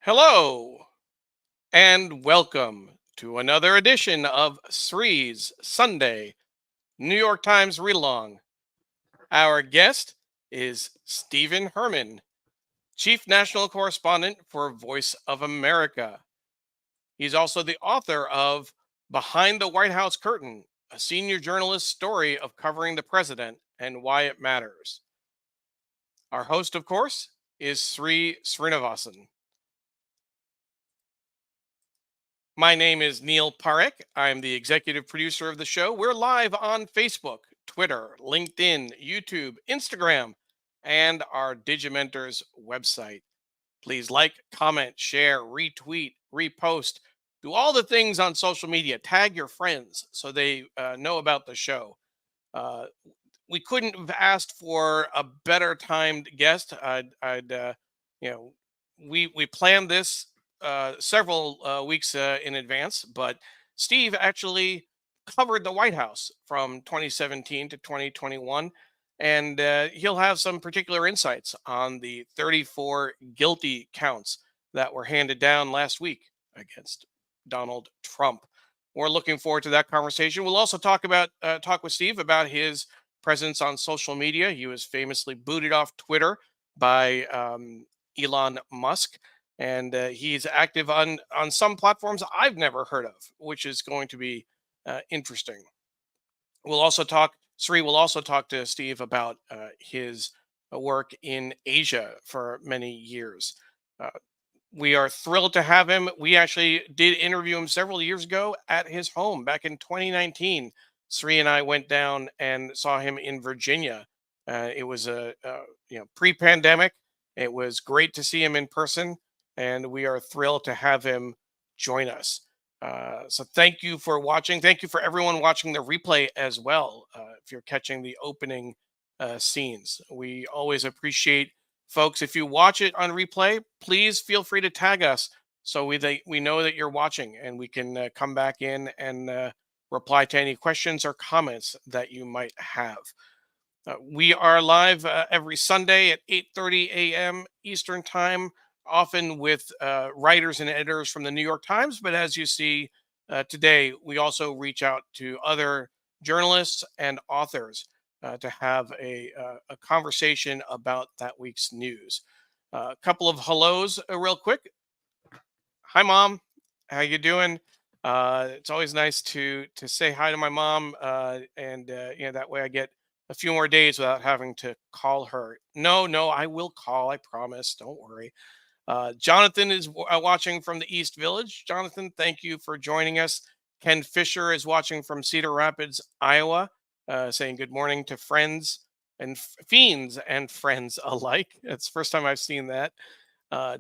Hello and welcome to another edition of Sri's Sunday New York Times Read Along. Our guest is Stephen Herman, Chief National Correspondent for Voice of America. He's also the author of Behind the White House Curtain, a senior journalist's story of covering the president and why it matters. Our host, of course, is Sri Srinivasan. My name is Neil Parekh. I'm the executive producer of the show. We're live on Facebook, Twitter, LinkedIn, YouTube, Instagram, and our Digimentors website. Please like, comment, share, retweet, repost. Do all the things on social media. Tag your friends so they know about the show. Uh, we couldn't have asked for a better timed guest. You know, we planned this several weeks in advance, but Steve actually covered the White House from 2017 to 2021, and he'll have some particular insights on the 34 guilty counts that were handed down last week against Donald Trump. We're looking forward to that conversation. We'll also talk with Steve about his presence on social media. He was famously booted off Twitter by Elon Musk, and he's active on some platforms I've never heard of, which is going to be interesting. We'll also talk. Sri will also talk to Steve about his work in Asia for many years. Uh, we are thrilled to have him. We actually did interview him several years ago at his home back in 2019. Sri and I went down and saw him in Virginia. It was a pre-pandemic. It was great to see him in person, and we are thrilled to have him join us. So thank you for watching. Thank you for everyone watching the replay as well. If you're catching the opening scenes, we always appreciate folks. If you watch it on replay, please feel free to tag us so we know that you're watching, and we can come back in and reply to any questions or comments that you might have. We are live every Sunday at 8:30 a.m. Eastern Time, often with writers and editors from the New York Times. But as you see today, we also reach out to other journalists and authors to have a conversation about that week's news. A couple of hellos, real quick. Hi, Mom. How you doing? It's always nice to say hi to my mom, and that way I get a few more days without having to call her. No, I will call. I promise. Don't worry. Jonathan is watching from the East Village. Jonathan, thank you for joining us. Ken Fisher is watching from Cedar Rapids, Iowa, saying good morning to friends and fiends and friends alike. It's the first time I've seen that.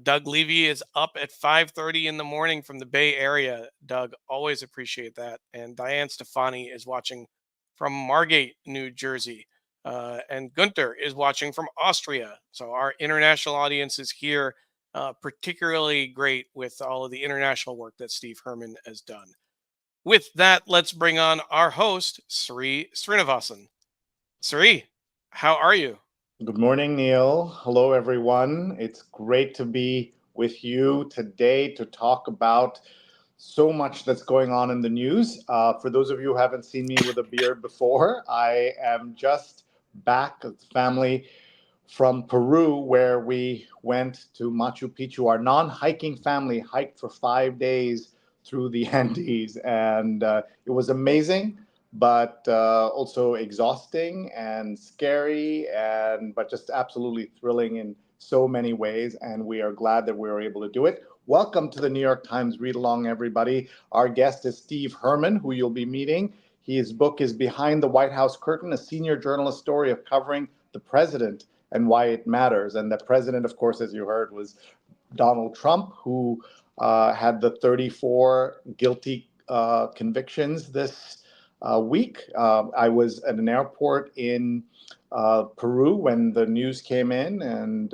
Doug Levy is up at 5:30 in the morning from the Bay Area. Doug, always appreciate that. And Diane Stefani is watching from Margate, New Jersey. And Gunter is watching from Austria. So our international audience is here, particularly great with all of the international work that Steve Herman has done. With that, let's bring on our host, Sri Srinivasan. Sri, how are you? Good morning, Neil. Hello, everyone. It's great to be with you today to talk about so much that's going on in the news. For those of you who haven't seen me with a beard before, I am just back with family from Peru, where we went to Machu Picchu. Our non-hiking family hiked for 5 days through the Andes, and it was amazing, but also exhausting and scary, and but just absolutely thrilling in so many ways. And we are glad that we were able to do it. Welcome to the New York Times Read Along, everybody. Our guest is Steve Herman, who you'll be meeting. His book is Behind the White House Curtain, a senior journalist story of covering the president and why it matters. And the president, of course, as you heard, was Donald Trump, who had the 34 guilty convictions this week. I was at an airport in Peru when the news came in, and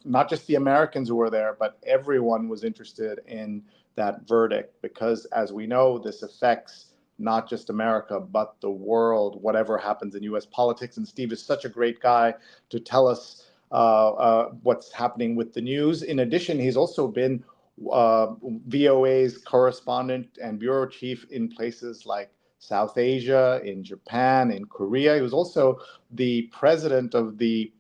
not just the Americans who were there, but everyone was interested in that verdict, because, as we know, this affects not just America, but the world, whatever happens in US politics. And Steve is such a great guy to tell us what's happening with the news. In addition, he's also been VOA's correspondent and bureau chief in places like South Asia, in Japan, in Korea. He was also the president of the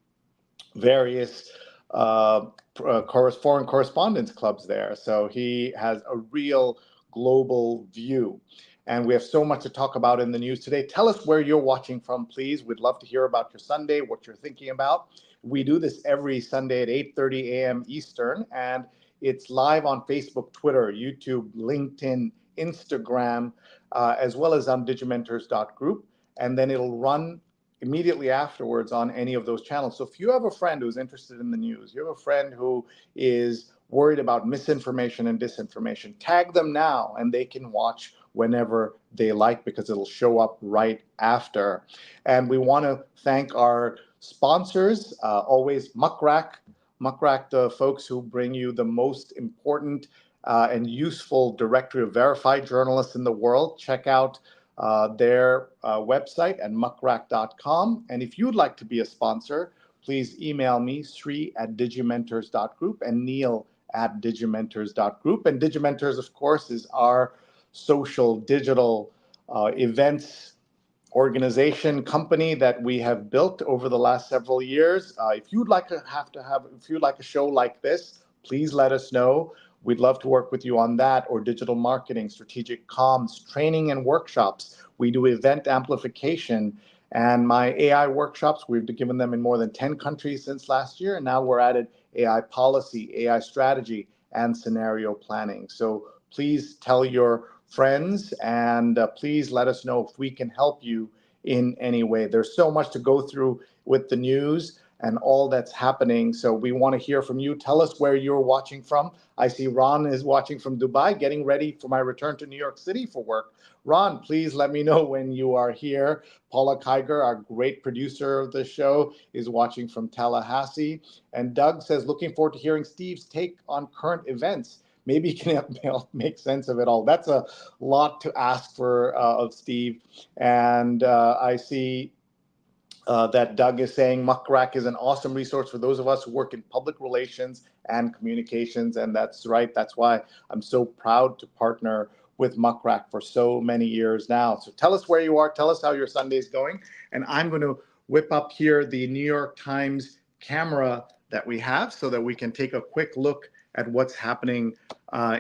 various foreign correspondence clubs there. So he has a real global view. And we have so much to talk about in the news today. Tell us where you're watching from, please. We'd love to hear about your Sunday, what you're thinking about. We do this every Sunday at 8:30 a.m. Eastern, and it's live on Facebook, Twitter, YouTube, LinkedIn, Instagram, as well as on digimentors.group. And then it'll run immediately afterwards on any of those channels. So if you have a friend who's interested in the news, you have a friend who is worried about misinformation and disinformation, tag them now and they can watch whenever they like because it'll show up right after. And we want to thank our sponsors, always Muckrack, the folks who bring you the most important and useful directory of verified journalists in the world. Check out their website at muckrack.com. And if you'd like to be a sponsor, please email me, sri@digimentors.group and neil@digimentors.group. And Digimentors, of course, is our social digital events organization company that we have built over the last several years. If you'd like a show like this, please let us know. We'd love to work with you on that, or digital marketing, strategic comms, training and workshops. We do event amplification and my AI workshops. We've given them in more than 10 countries since last year. And now we're added AI policy, AI strategy, and scenario planning. So please tell your friends and please let us know if we can help you in any way. There's so much to go through with the news and all that's happening. So we want to hear from you. Tell us where you're watching from. I see Ron is watching from Dubai, getting ready for my return to New York City for work. Ron, please let me know when you are here. Paula Kiger, our great producer of the show, is watching from Tallahassee. And Doug says, looking forward to hearing Steve's take on current events. Maybe he can help make sense of it all. That's a lot to ask for of Steve. And I see that Doug is saying Muckrack is an awesome resource for those of us who work in public relations and communications. And that's right. That's why I'm so proud to partner with Muckrack for so many years now. So tell us where you are. Tell us how your Sunday's going. And I'm going to whip up here the New York Times camera that we have so that we can take a quick look at what's happening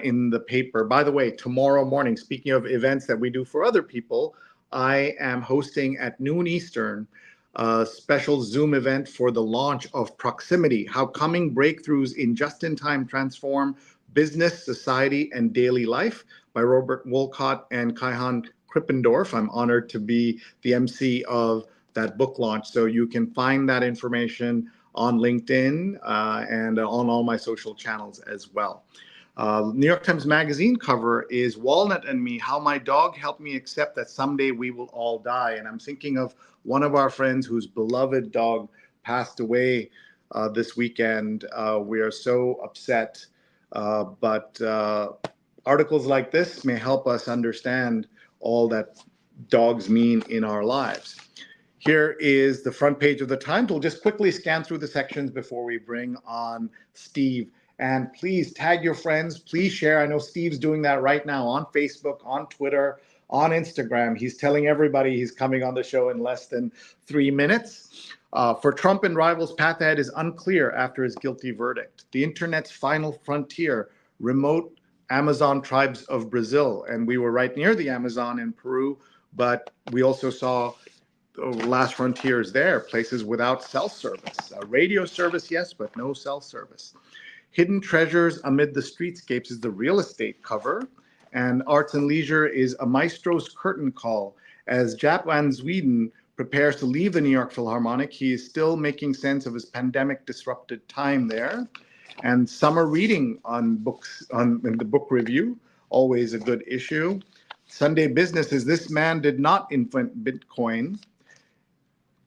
in the paper. By the way, tomorrow morning, speaking of events that we do for other people, I am hosting at noon Eastern a special Zoom event for the launch of Proximity, How Coming Breakthroughs in Just-in-Time Transform Business, Society, and Daily Life by Robert Wolcott and Kaihan Krippendorf. I'm honored to be the MC of that book launch. So you can find that information on LinkedIn and on all my social channels as well. New York Times Magazine cover is Walnut and Me, How My Dog Helped Me Accept That Someday We Will All Die. And I'm thinking of one of our friends whose beloved dog passed away this weekend. We are so upset, but articles like this may help us understand all that dogs mean in our lives. Here is the front page of the Times. We'll just quickly scan through the sections before we bring on Steve. And please tag your friends. Please share. I know Steve's doing that right now on Facebook, on Twitter, on Instagram. He's telling everybody he's coming on the show in less than 3 minutes. For Trump and rivals, path ahead is unclear after his guilty verdict. The internet's final frontier, remote Amazon tribes of Brazil. And we were right near the Amazon in Peru, but we also saw last frontiers there, places without cell service. Radio service, yes, but no cell service. Hidden Treasures Amid the Streetscapes is the real estate cover. And Arts and Leisure is A Maestro's Curtain Call. As Jaap van Zweden prepares to leave the New York Philharmonic, he is still making sense of his pandemic-disrupted time there. And summer reading on books in the book review, always a good issue. Sunday Business is This Man Did Not Invent Bitcoin.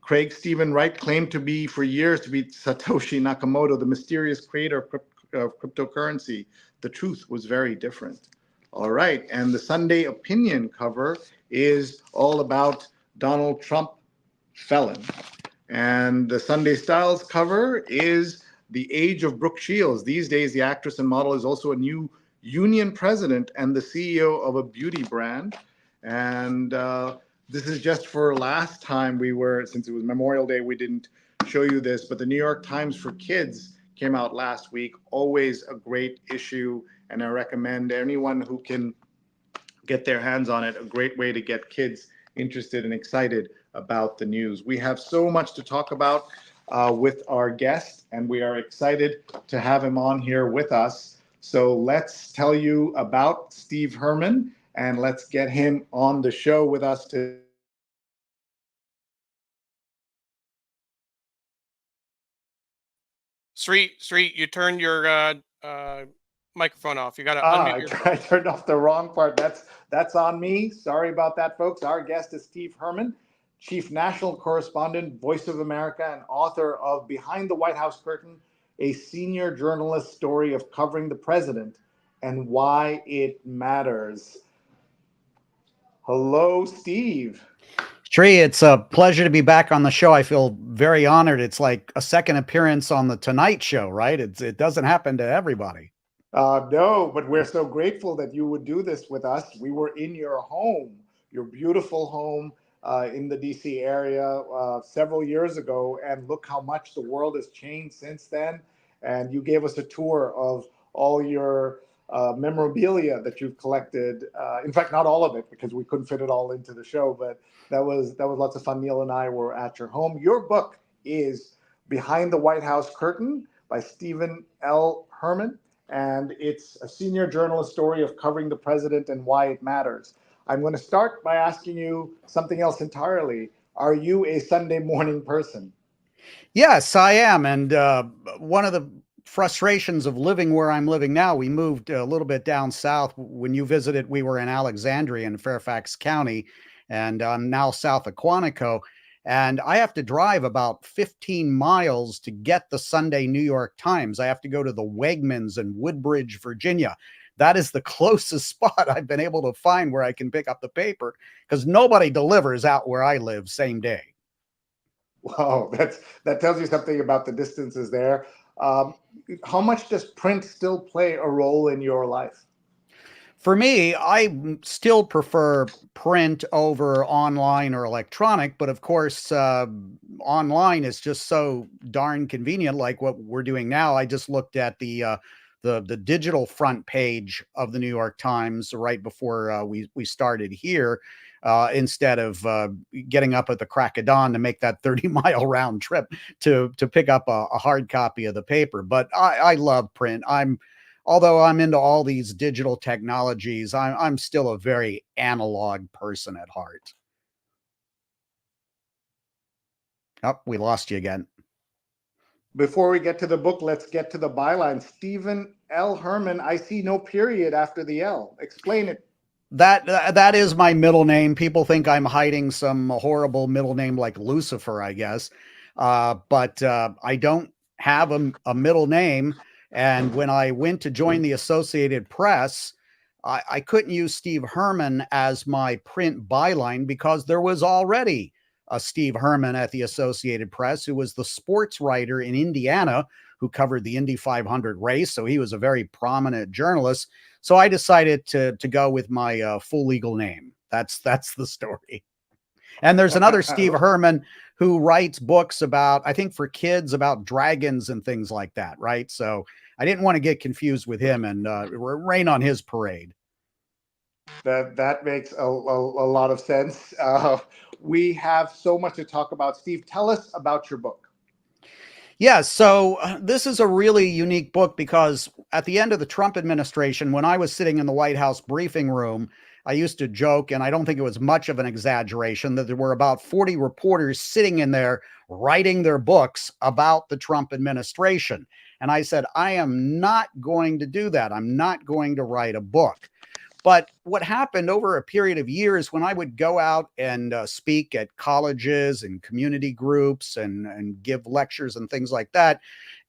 Craig Stephen Wright claimed to be for years to be Satoshi Nakamoto, the mysterious creator of cryptocurrency. The truth was very different. All right, and the Sunday Opinion cover is all about Donald Trump felon. And the Sunday Styles cover is The Age of Brooke Shields. These days, the actress and model is also a new union president and the CEO of a beauty brand. And this is just for last time since it was Memorial Day, we didn't show you this, but the New York Times for Kids came out last week. Always a great issue, and I recommend anyone who can get their hands on it, a great way to get kids interested and excited about the news. We have so much to talk about with our guest, and we are excited to have him on here with us. So let's tell you about Steve Herman, and let's get him on the show with us today. Sri, you turned your microphone off. You got to unmute your phone. I turned off the wrong part. That's on me. Sorry about that, folks. Our guest is Steve Herman, Chief National Correspondent, Voice of America, and author of Behind the White House Curtain, a senior journalist story of covering the president and why it matters. Hello, Steve. Sri, it's a pleasure to be back on the show. I feel very honored. It's like a second appearance on the Tonight Show, right? It doesn't happen to everybody. No, but we're so grateful that you would do this with us. We were in your home, your beautiful home in the DC area several years ago, and look how much the world has changed since then. And you gave us a tour of all your memorabilia that you've collected. In fact, not all of it, because we couldn't fit it all into the show, but that was lots of fun. Neil and I were at your home. Your book is Behind the White House Curtain by Stephen L. Herman, and it's a senior journalist story of covering the president and why it matters. I'm going to start by asking you something else entirely. Are you a Sunday morning person? Yes, I am. And one of the frustrations of living where I'm living now, we moved a little bit down south. When you visited, we were in Alexandria in Fairfax County, and I'm now south of Quantico. And I have to drive about 15 miles to get the Sunday New York Times. I have to go to the Wegmans in Woodbridge, Virginia. That is the closest spot I've been able to find where I can pick up the paper, because nobody delivers out where I live same day. Wow, that tells you something about the distances there. How much does print still play a role in your life? For me, I still prefer print over online or electronic, but of course, online is just so darn convenient. Like what we're doing now, I just looked at the digital front page of the New York Times right before we started here, instead of getting up at the crack of dawn to make that 30-mile round trip to pick up a hard copy of the paper. But I love print. Although I'm into all these digital technologies, I'm still a very analog person at heart. Oh, we lost you again. Before we get to the book, let's get to the byline. Stephen L. Herman, I see no period after the L. Explain it. That is my middle name. People think I'm hiding some horrible middle name like Lucifer, I guess. But I don't have a middle name. And when I went to join the Associated Press, I couldn't use Steve Herman as my print byline because there was already a Steve Herman at the Associated Press, who was the sports writer in Indiana who covered the Indy 500 race. So he was a very prominent journalist. So I decided to go with my full legal name. That's the story. And there's another Steve Herman who writes books about, I think for kids, about dragons and things like that, right? So I didn't want to get confused with him and rain on his parade. That makes a lot of sense. We have so much to talk about. Steve, tell us about your book. Yeah, so this is a really unique book because at the end of the Trump administration, when I was sitting in the White House briefing room, I used to joke, and I don't think it was much of an exaggeration, that there were about 40 reporters sitting in there writing their books about the Trump administration. And I said, I am not going to do that. I'm not going to write a book. But what happened over a period of years, when I would go out and speak at colleges and community groups and give lectures and things like that,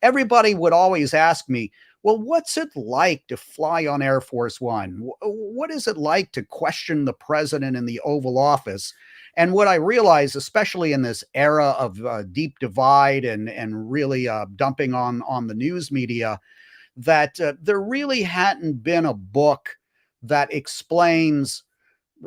everybody would always ask me, well, what's it like to fly on Air Force One? What is it like to question the president in the Oval Office? And what I realized, especially in this era of deep divide and really dumping on the news media, that there really hadn't been a book that explains,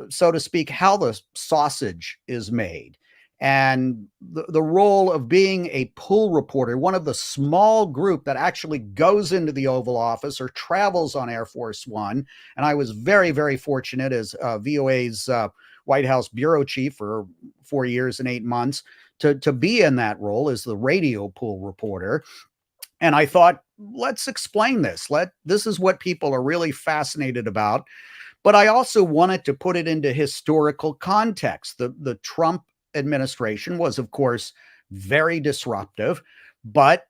so to speak, how the sausage is made and the role of being a pool reporter, one of the small group that actually goes into the Oval Office or travels on Air Force One. And I was very, very fortunate as VOA's White House bureau chief for 4 years and 8 months to be in that role as the radio pool reporter. And I thought, let's explain this. This is what people are really fascinated about. But I also wanted to put it into historical context. The Trump administration was, of course, very disruptive. But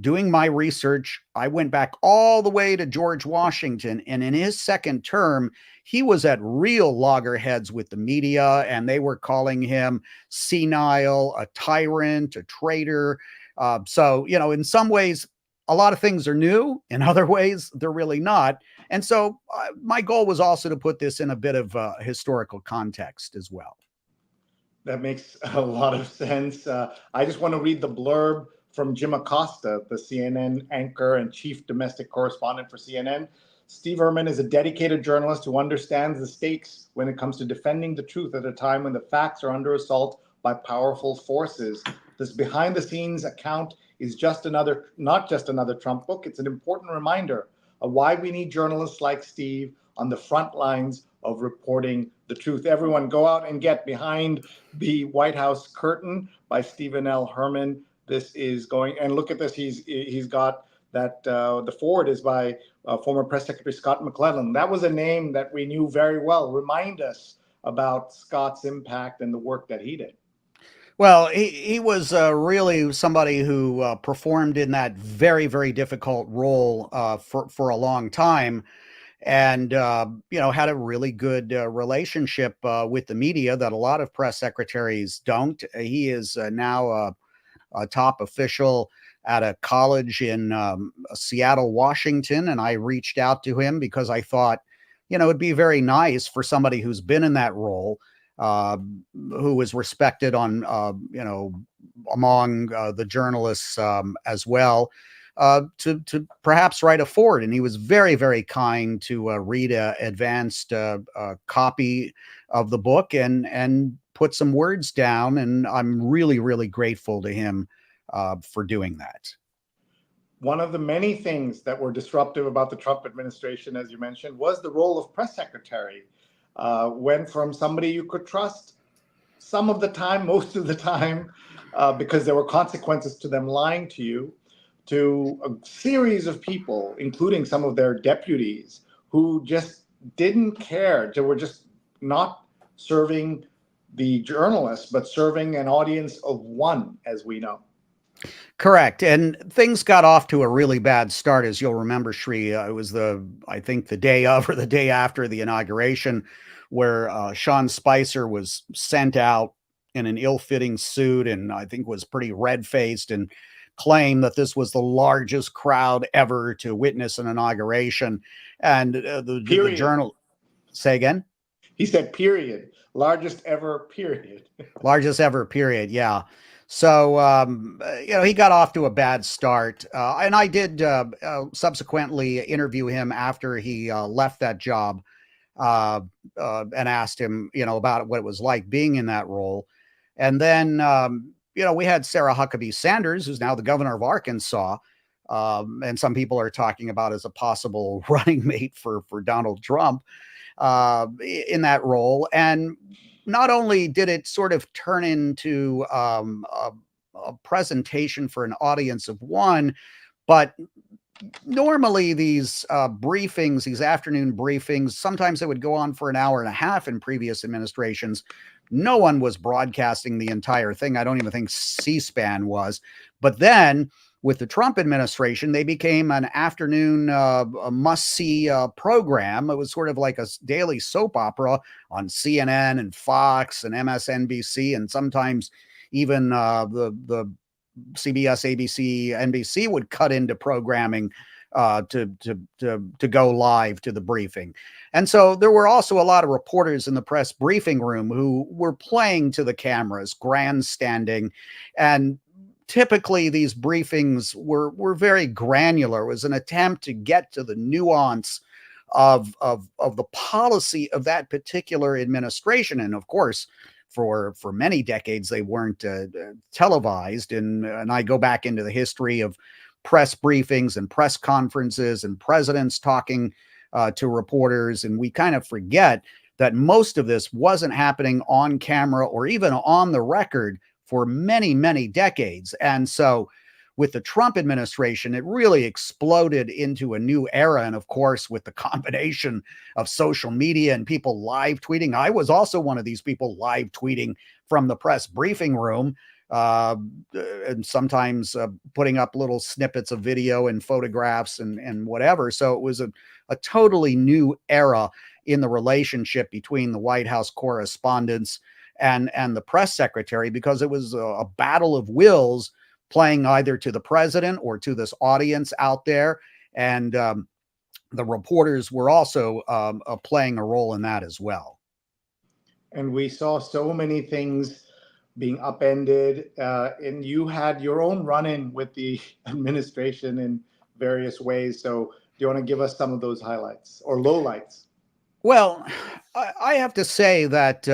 doing my research, I went back all the way to George Washington. And in his second term, he was at real loggerheads with the media, and they were calling him senile, a tyrant, a traitor. So, in some ways, a lot of things are new. In other ways, they're really not. And so my goal was also to put this in a bit of historical context as well. That makes a lot of sense. I just want to read the blurb from Jim Acosta, the CNN anchor and chief domestic correspondent for CNN. Steve Herman is a dedicated journalist who understands the stakes when it comes to defending the truth at a time when the facts are under assault by powerful forces. This behind-the-scenes account is not just another Trump book. It's an important reminder of why we need journalists like Steve on the front lines of reporting the truth. Everyone go out and get Behind the White House Curtain by Stephen L. Herman. This is going, and look at this, he's got that, the forward is by former Press Secretary Scott McClellan. That was a name that we knew very well. Remind us about Scott's impact and the work that he did. Well, he was really somebody who performed in that very, very difficult role for a long time, and had a really good relationship with the media that a lot of press secretaries don't. He is now a top official at a college in Seattle, Washington, and I reached out to him because I thought, it'd be very nice for somebody who's been in that role, who is respected on, among the journalists as well, to perhaps write a forward. And he was very, very kind to read an advanced copy of the book and put some words down. And I'm really, really grateful to him for doing that. One of the many things that were disruptive about the Trump administration, as you mentioned, was the role of press secretary. Went from somebody you could trust some of the time, most of the time, because there were consequences to them lying to you, to a series of people, including some of their deputies, who just didn't care. They were just not serving the journalists, but serving an audience of one, as we know. Correct. And things got off to a really bad start, as you'll remember, Shri. It was I think the day of or the day after the inauguration, where Sean Spicer was sent out in an ill-fitting suit and I think was pretty red-faced and claimed that this was the largest crowd ever to witness an inauguration. And the journal, say again? He said, period. Largest ever, period. Largest ever, period. Yeah. So, he got off to a bad start. And I did subsequently interview him after he left that job and asked him, about what it was like being in that role. And then, we had Sarah Huckabee Sanders, who's now the governor of Arkansas. And some people are talking about as a possible running mate for Donald Trump in that role. And not only did it sort of turn into a presentation for an audience of one, but normally these briefings, these afternoon briefings, sometimes they would go on for an hour and a half in previous administrations. No one was broadcasting the entire thing. I don't even think C-SPAN was. But then with the Trump administration, they became an afternoon must-see program. It was sort of like a daily soap opera on CNN and Fox and MSNBC, and sometimes even the CBS, ABC, NBC would cut into programming to go live to the briefing. And so there were also a lot of reporters in the press briefing room who were playing to the cameras, grandstanding, and typically these briefings were very granular. It was an attempt to get to the nuance of the policy of that particular administration. And of course, for many decades, they weren't televised. And I go back into the history of press briefings and press conferences and presidents talking to reporters. And we kind of forget that most of this wasn't happening on camera or even on the record for many, many decades. And so with the Trump administration, it really exploded into a new era. And of course, with the combination of social media and people live tweeting, I was also one of these people live tweeting from the press briefing room, and sometimes putting up little snippets of video and photographs and whatever. So it was a totally new era in the relationship between the White House correspondents and the press secretary, because it was a battle of wills playing either to the president or to this audience out there. And the reporters were also playing a role in that as well. And we saw so many things being upended, and you had your own run-in with the administration in various ways. So do you want to give us some of those highlights or lowlights? Well, I have to say that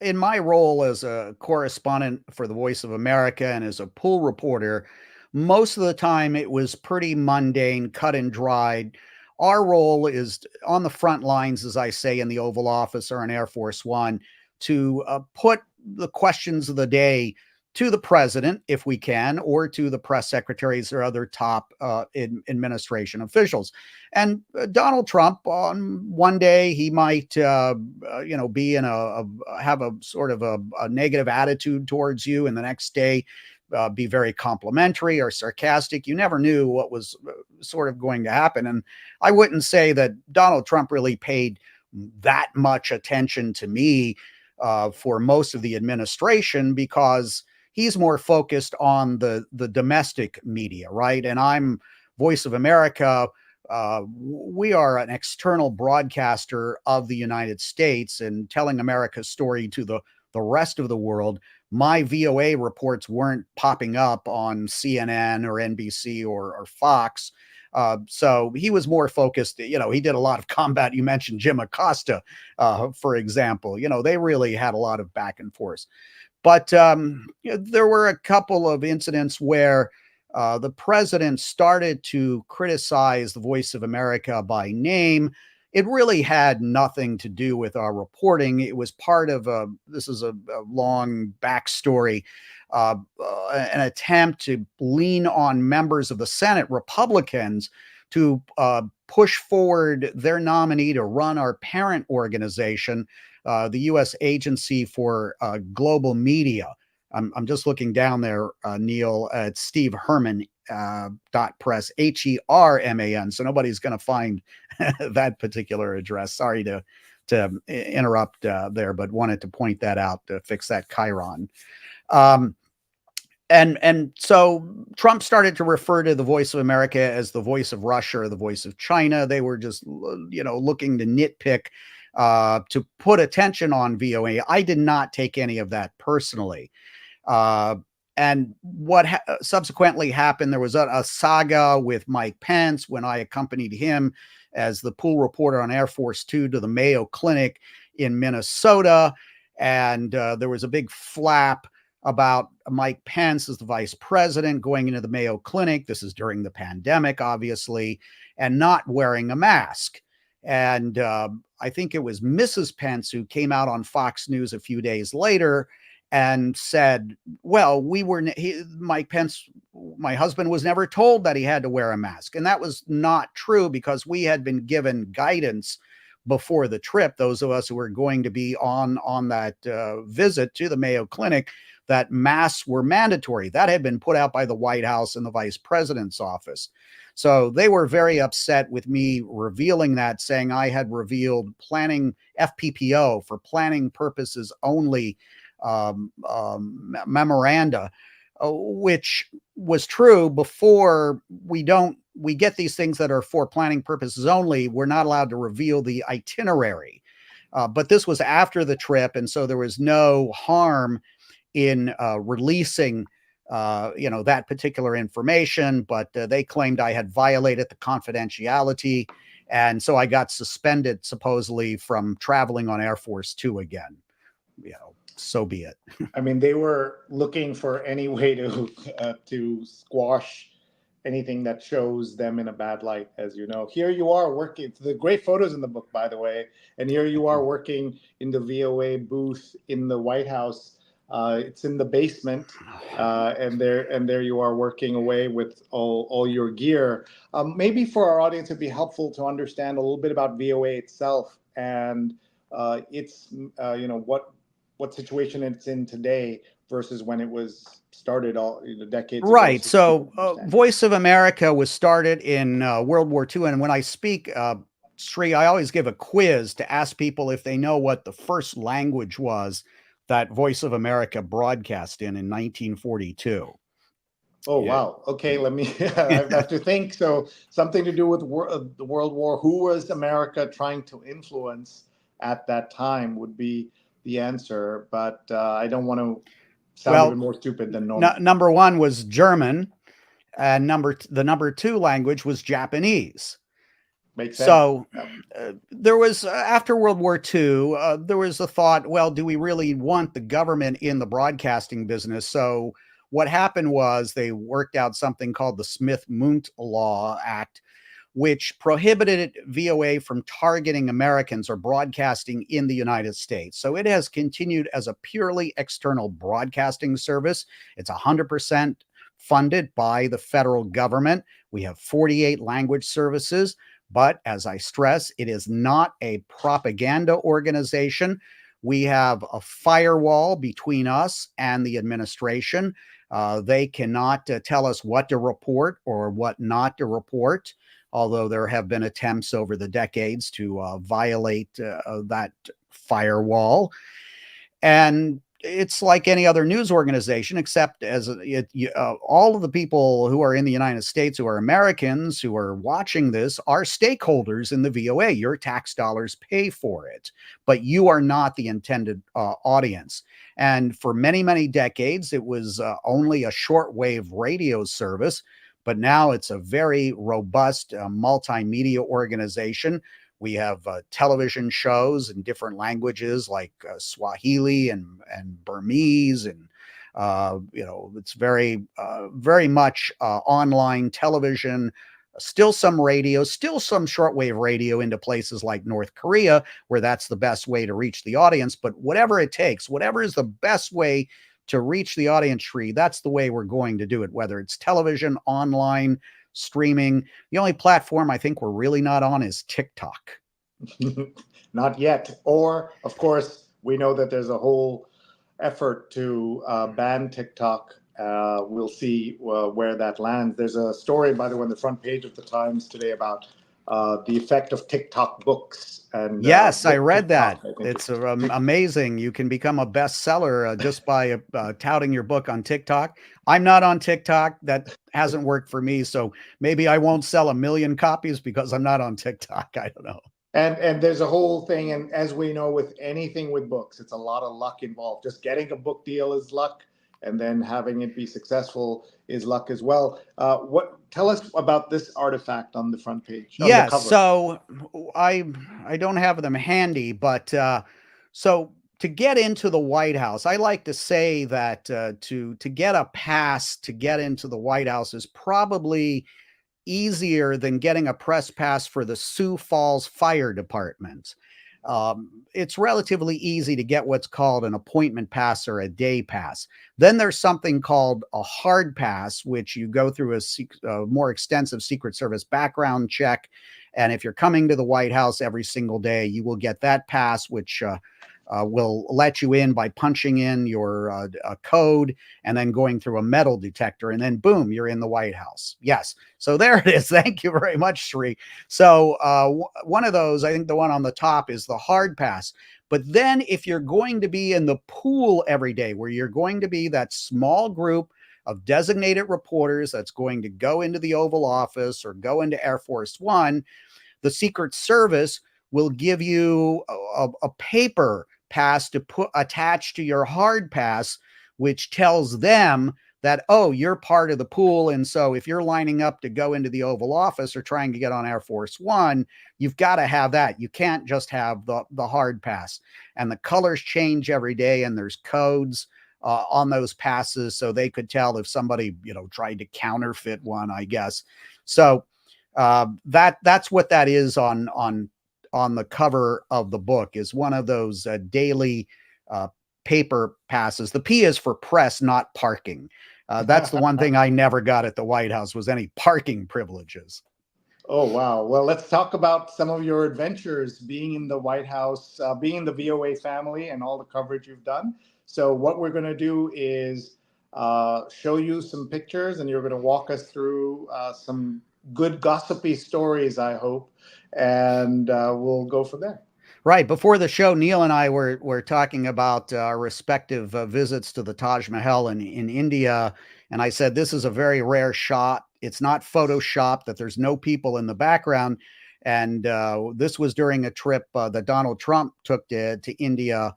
in my role as a correspondent for the Voice of America and as a pool reporter, most of the time it was pretty mundane, cut and dried. Our role is on the front lines, as I say, in the Oval Office or in Air Force One, to put the questions of the day to the president, if we can, or to the press secretaries or other top administration officials. And Donald Trump, on one day, he might, be in have a sort of a negative attitude towards you, and the next day be very complimentary or sarcastic. You never knew what was sort of going to happen. And I wouldn't say that Donald Trump really paid that much attention to me for most of the administration, because he's more focused on the domestic media, right? And I'm Voice of America. We are an external broadcaster of the United States and telling America's story to the rest of the world. My VOA reports weren't popping up on CNN or NBC or Fox. So he was more focused, he did a lot of combat. You mentioned Jim Acosta, for example. They really had a lot of back and forth. But there were a couple of incidents where the president started to criticize the Voice of America by name. It really had nothing to do with our reporting. It was part of this is a long backstory, an attempt to lean on members of the Senate, Republicans, to push forward their nominee to run our parent organization, the U.S. Agency for Global Media. I'm just looking down there, Neil, at Steve Herman .press, HERMAN. So nobody's going to find that particular address. Sorry to interrupt there, but wanted to point that out to fix that chyron. And so Trump started to refer to the Voice of America as the voice of Russia or the voice of China. They were just, looking to nitpick, to put attention on VOA. I did not take any of that personally. And what subsequently happened, there was a saga with Mike Pence when I accompanied him as the pool reporter on Air Force Two to the Mayo Clinic in Minnesota. And there was a big flap about Mike Pence as the vice president going into the Mayo Clinic. This is during the pandemic, obviously, and not wearing a mask. And I think it was Mrs. Pence who came out on Fox News a few days later and said, well, Mike Pence, my husband, was never told that he had to wear a mask. And that was not true, because we had been given guidance before the trip, those of us who were going to be on that visit to the Mayo Clinic, that masks were mandatory. That had been put out by the White House and the vice president's office. So they were very upset with me revealing that, saying I had revealed planning FPPO, for planning purposes only, memoranda, which was true before. We get these things that are for planning purposes only. We're not allowed to reveal the itinerary. But this was after the trip, and so there was no harm in releasing that particular information, but they claimed I had violated the confidentiality. And so I got suspended supposedly from traveling on Air Force Two again. So be it. I mean, they were looking for any way to squash anything that shows them in a bad light, as you know. Here you are working, the great photos in the book, by the way, and here you are working in the VOA booth in the White House. It's in the basement, and there you are working away with all your gear. Maybe for our audience, it'd be helpful to understand a little bit about VOA itself and its, what situation it's in today versus when it was started all decades ago. Right. So Voice of America was started in World War II. And when I speak, Sri, I always give a quiz to ask people if they know what the first language was that Voice of America broadcast in 1942. Oh, wow. Okay, let me, I have to think. So something to do with the World War. Who was America trying to influence at that time would be the answer. But I don't want to sound even more stupid than normal. Number one was German, and the number two language was Japanese. Makes sense. So there was, after World War II, there was a thought, well, do we really want the government in the broadcasting business? So what happened was they worked out something called the Smith-Mundt Law Act, which prohibited VOA from targeting Americans or broadcasting in the United States. So it has continued as a purely external broadcasting service. It's 100% funded by the federal government. We have 48 language services. But as I stress, it is not a propaganda organization. We have a firewall between us and the administration. They cannot tell us what to report or what not to report, although there have been attempts over the decades to violate that firewall. And it's like any other news organization, except as all of the people who are in the United States, who are Americans, who are watching this, are stakeholders in the VOA. Your tax dollars pay for it, but you are not the intended audience. And for many, many decades, it was only a shortwave radio service, but now it's a very robust multimedia organization. We have television shows in different languages like Swahili and Burmese, and it's very much online television. Still some radio, still some shortwave radio into places like North Korea, where that's the best way to reach the audience. But whatever it takes, whatever is the best way to reach the audience tree, that's the way we're going to do it. Whether it's television, online, streaming. The only platform I think we're really not on is TikTok. Not yet. Or, of course, we know that there's a whole effort to ban TikTok. We'll see where that lands. There's a story, by the way, on the front page of the Times today about the effect of TikTok books. And yes, I read TikTok, that. It's amazing. You can become a bestseller just by touting your book on TikTok. I'm not on TikTok. That hasn't worked for me. So maybe I won't sell 1 million copies because I'm not on TikTok. I don't know. And there's a whole thing. And as we know, with anything with books, it's a lot of luck involved. Just getting a book deal is luck. And then having it be successful is luck as well. Tell us about this artifact on the front page. Yes, so I don't have them handy, but so to get into the White House, I like to say that to get a pass to get into the White House is probably easier than getting a press pass for the Sioux Falls Fire Department. It's relatively easy to get what's called an appointment pass or a day pass. Then there's something called a hard pass, which you go through a more extensive Secret Service background check. And if you're coming to the White House every single day, you will get that pass, which will let you in by punching in your code and then going through a metal detector, and then boom, you're in the White House. Yes. So there it is. Thank you very much, Sri. So one of those, I think the one on the top, is the hard pass. But then if you're going to be in the pool every day, where you're going to be that small group of designated reporters that's going to go into the Oval Office or go into Air Force One, the Secret Service will give you a paper pass to put attached to your hard pass, which tells them that, oh, you're part of the pool. And so if you're lining up to go into the Oval Office or trying to get on Air Force One, you've got to have that. You can't just have the hard pass. And the colors change every day, and there's codes on those passes, so they could tell if somebody, tried to counterfeit one, I guess. So that's what that is on the cover of the book, is one of those daily paper passes. The P is for press, not parking. That's the one thing I never got at the White House, was any parking privileges. Oh, wow. Well, let's talk about some of your adventures being in the White House, being in the VOA family, and all the coverage you've done. So what we're going to do is show you some pictures, and you're going to walk us through some good gossipy stories, I hope, and we'll go from there. Right. Before the show, Neil and I were talking about our respective visits to the Taj Mahal in India. And I said, this is a very rare shot. It's not Photoshopped, that there's no people in the background. And this was during a trip that Donald Trump took to India,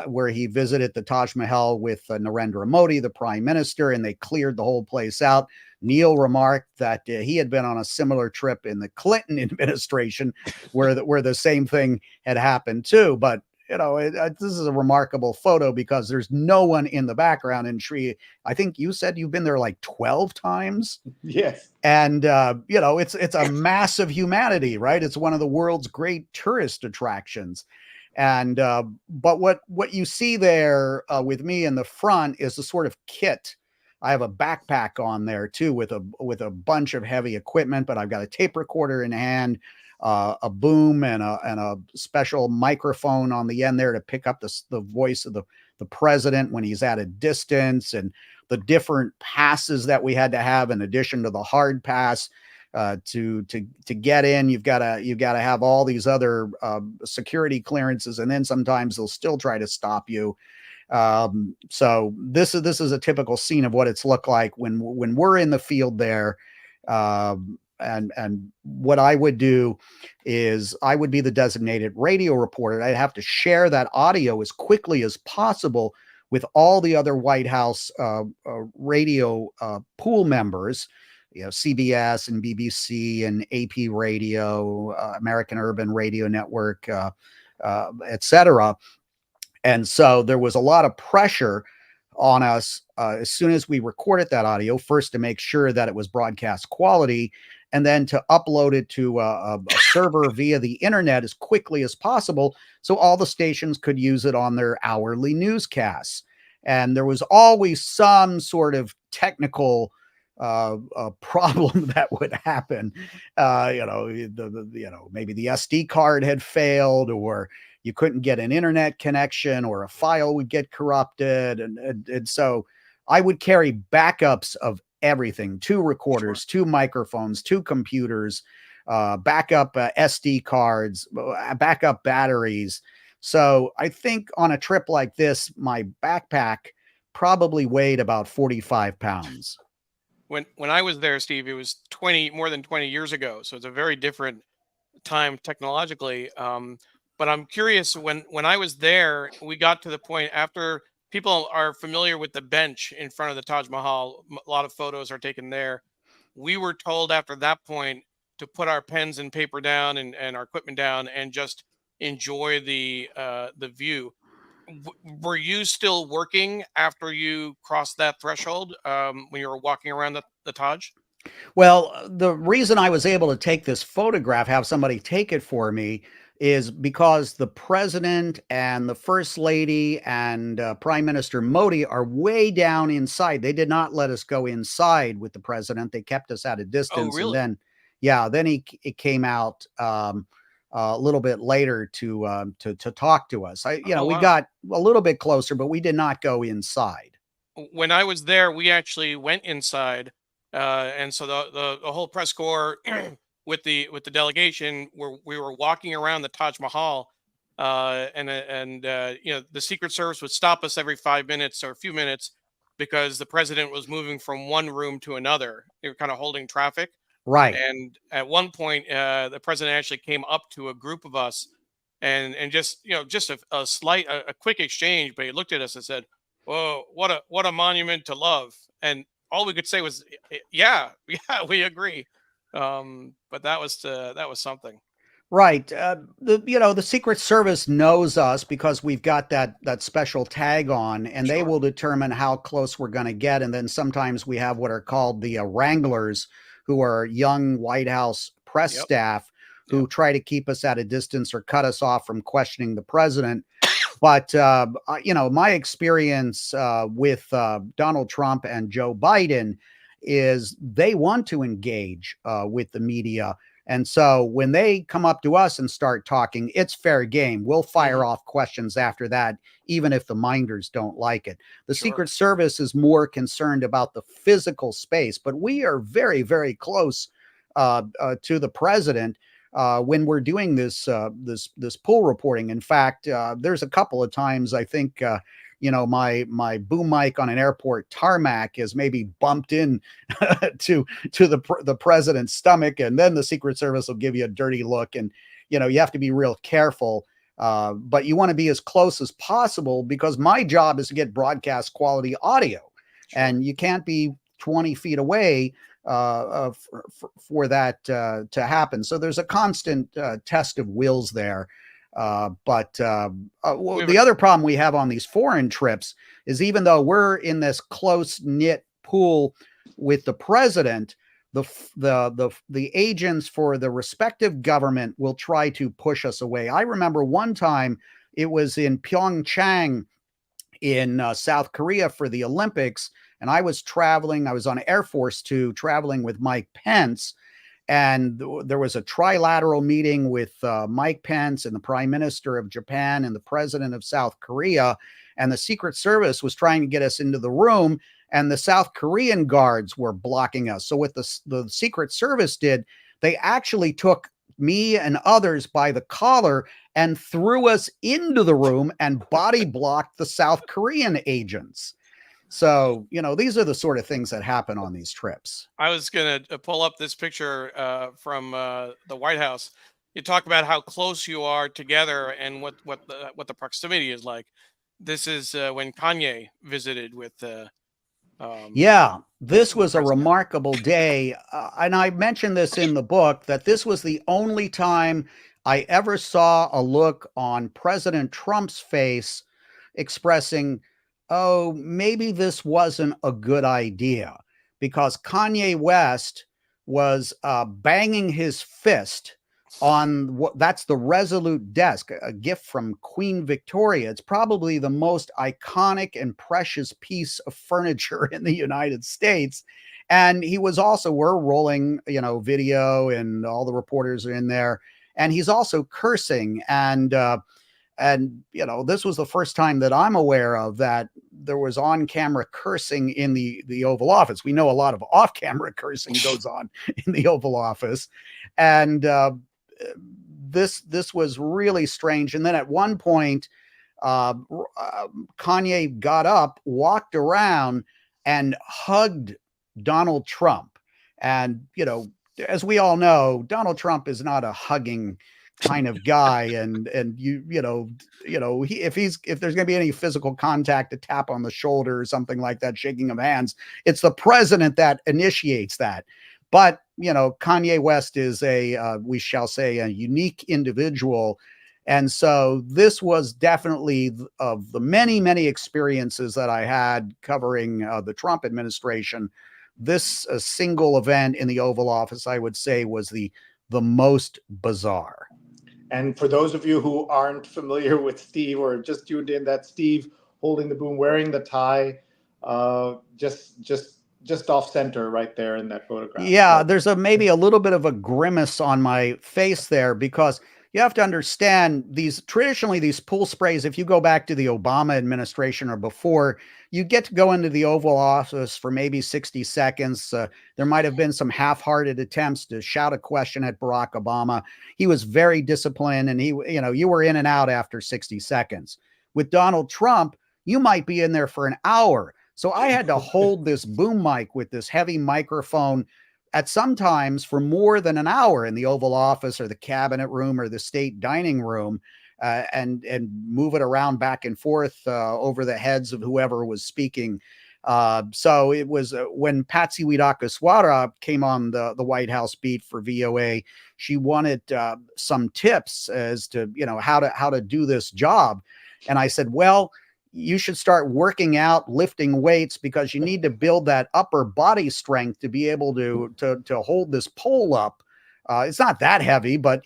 where he visited the Taj Mahal with Narendra Modi, the prime minister, and they cleared the whole place out. Neil remarked that he had been on a similar trip in the Clinton administration where the same thing had happened too. But this is a remarkable photo because there's no one in the background. And Sri, I think you said you've been there like 12 times. Yes. And it's a massive humanity, right? It's one of the world's great tourist attractions. And but what you see there with me in the front is a sort of kit. I have a backpack on there too with a bunch of heavy equipment, but I've got a tape recorder in hand, a boom, and a special microphone on the end there to pick up the voice of the president when he's at a distance, and the different passes that we had to have in addition to the hard pass. To get in, you've got to have all these other security clearances, and then sometimes they'll still try to stop you. So this is a typical scene of what it's looked like when we're in the field there. And what I would do is I would be the designated radio reporter. I'd have to share that audio as quickly as possible with all the other White House radio pool members, CBS and BBC and AP Radio, American Urban Radio Network, et cetera. And so there was a lot of pressure on us as soon as we recorded that audio, first to make sure that it was broadcast quality, and then to upload it to a server via the internet as quickly as possible so all the stations could use it on their hourly newscasts. And there was always some sort of technical problem that would happen. Maybe the SD card had failed, or you couldn't get an internet connection, or a file would get corrupted. And so I would carry backups of everything: 2 recorders, 2 microphones, 2 computers, backup SD cards, backup batteries. So I think on a trip like this, my backpack probably weighed about 45 pounds. When I was there, Steve, it was more than 20 years ago. So it's a very different time technologically. But I'm curious, when I was there, we got to the point after people are familiar with the bench in front of the Taj Mahal. A lot of photos are taken there. We were told after that point to put our pens and paper down and our equipment down and just enjoy the view. Were you still working after you crossed that threshold when you were walking around the Taj? Well, the reason I was able to take this photograph, have somebody take it for me, is because the president and the first lady and Prime Minister Modi are way down inside. They did not let us go inside with the president. They kept us at a distance. Oh, really? And then it came out a little bit later to talk to us. We Wow. got a little bit closer, but we did not go inside. When I was there, we actually went inside, and so the whole press corps with the delegation, we were walking around the Taj Mahal, and the Secret Service would stop us every 5 minutes or a few minutes because the president was moving from one room to another. They were kind of holding traffic. Right. And at one point, the president actually came up to a group of us and just a quick exchange, but he looked at us and said, whoa, what a monument to love. And all we could say was, yeah, yeah, we agree. But that was something. Right. The Secret Service knows us because we've got that special tag on, and they Sure. will determine how close we're going to get. And then sometimes we have what are called the wranglers, who are young White House press Yep. staff Yep. who try to keep us at a distance or cut us off from questioning the president. But my experience with Donald Trump and Joe Biden is they want to engage with the media. And so when they come up to us and start talking, it's fair game. We'll fire Mhm. off questions after that, even if the minders don't like it. The Sure. Secret Service is more concerned about the physical space, but we are very, very close to the president when we're doing this pool reporting. In fact, there's a couple of times I think my boom mic on an airport tarmac has maybe bumped in to the president's stomach, and then the Secret Service will give you a dirty look, and you have to be real careful. But you want to be as close as possible because my job is to get broadcast quality audio, Sure. and you can't be 20 feet away for that to happen. So there's a constant test of wills there. We have The other problem we have on these foreign trips is even though we're in this close knit pool with the president, the agents for the respective government will try to push us away. I remember one time it was in Pyeongchang in South Korea for the Olympics, and I was traveling. I was on Air Force Two, traveling with Mike Pence, and there was a trilateral meeting with Mike Pence and the Prime Minister of Japan and the President of South Korea, and the Secret Service was trying to get us into the room, and the South Korean guards were blocking us. So what the Secret Service did, they actually took me and others by the collar and threw us into the room and body blocked the South Korean agents. So, these are the sort of things that happen on these trips. I was going to pull up this picture from the White House. You talk about how close you are together and what the proximity is like. This is when Kanye visited Yeah, this with the was a president. remarkable day. And I mentioned this in the book that this was the only time I ever saw a look on President Trump's face expressing, oh, maybe this wasn't a good idea, because Kanye West was banging his fist on that's the Resolute desk, a gift from Queen Victoria. It's probably the most iconic and precious piece of furniture in the United States. And he was also, we're rolling, video, and all the reporters are in there. And he's also cursing. And this was the first time that I'm aware of that there was on-camera cursing in the Oval Office. We know a lot of off-camera cursing goes on in the Oval Office. And this was really strange. And then at one point, Kanye got up, walked around, and hugged Donald Trump. And as we all know, Donald Trump is not a hugging kind of guy. And if there's going to be any physical contact, a tap on the shoulder or something like that, shaking of hands, it's the president that initiates that. But Kanye West is we shall say, a unique individual. And so this was definitely, of the many, many experiences that I had covering the Trump administration, this single event in the Oval Office, I would say, was the most bizarre. And for those of you who aren't familiar with Steve or just tuned in, that's Steve holding the boom, wearing the tie, just off center right there in that photograph. Yeah, there's maybe a little bit of a grimace on my face there, because you have to understand traditionally these pool sprays, if you go back to the Obama administration or before, you get to go into the Oval Office for maybe 60 seconds. There might have been some half-hearted attempts to shout a question at Barack Obama. He was very disciplined, and you were in and out after 60 seconds. With Donald Trump, you might be in there for an hour. So I had to hold this boom mic with this heavy microphone at sometimes for more than an hour in the Oval Office or the cabinet room or the state dining room. and move it around back and forth over the heads of whoever was speaking. So it was when Patsy Widakuswara came on the White House beat for VOA, she wanted some tips as to, how to do this job. And I said, well, you should start working out, lifting weights, because you need to build that upper body strength to be able to hold this pole up. It's not that heavy, but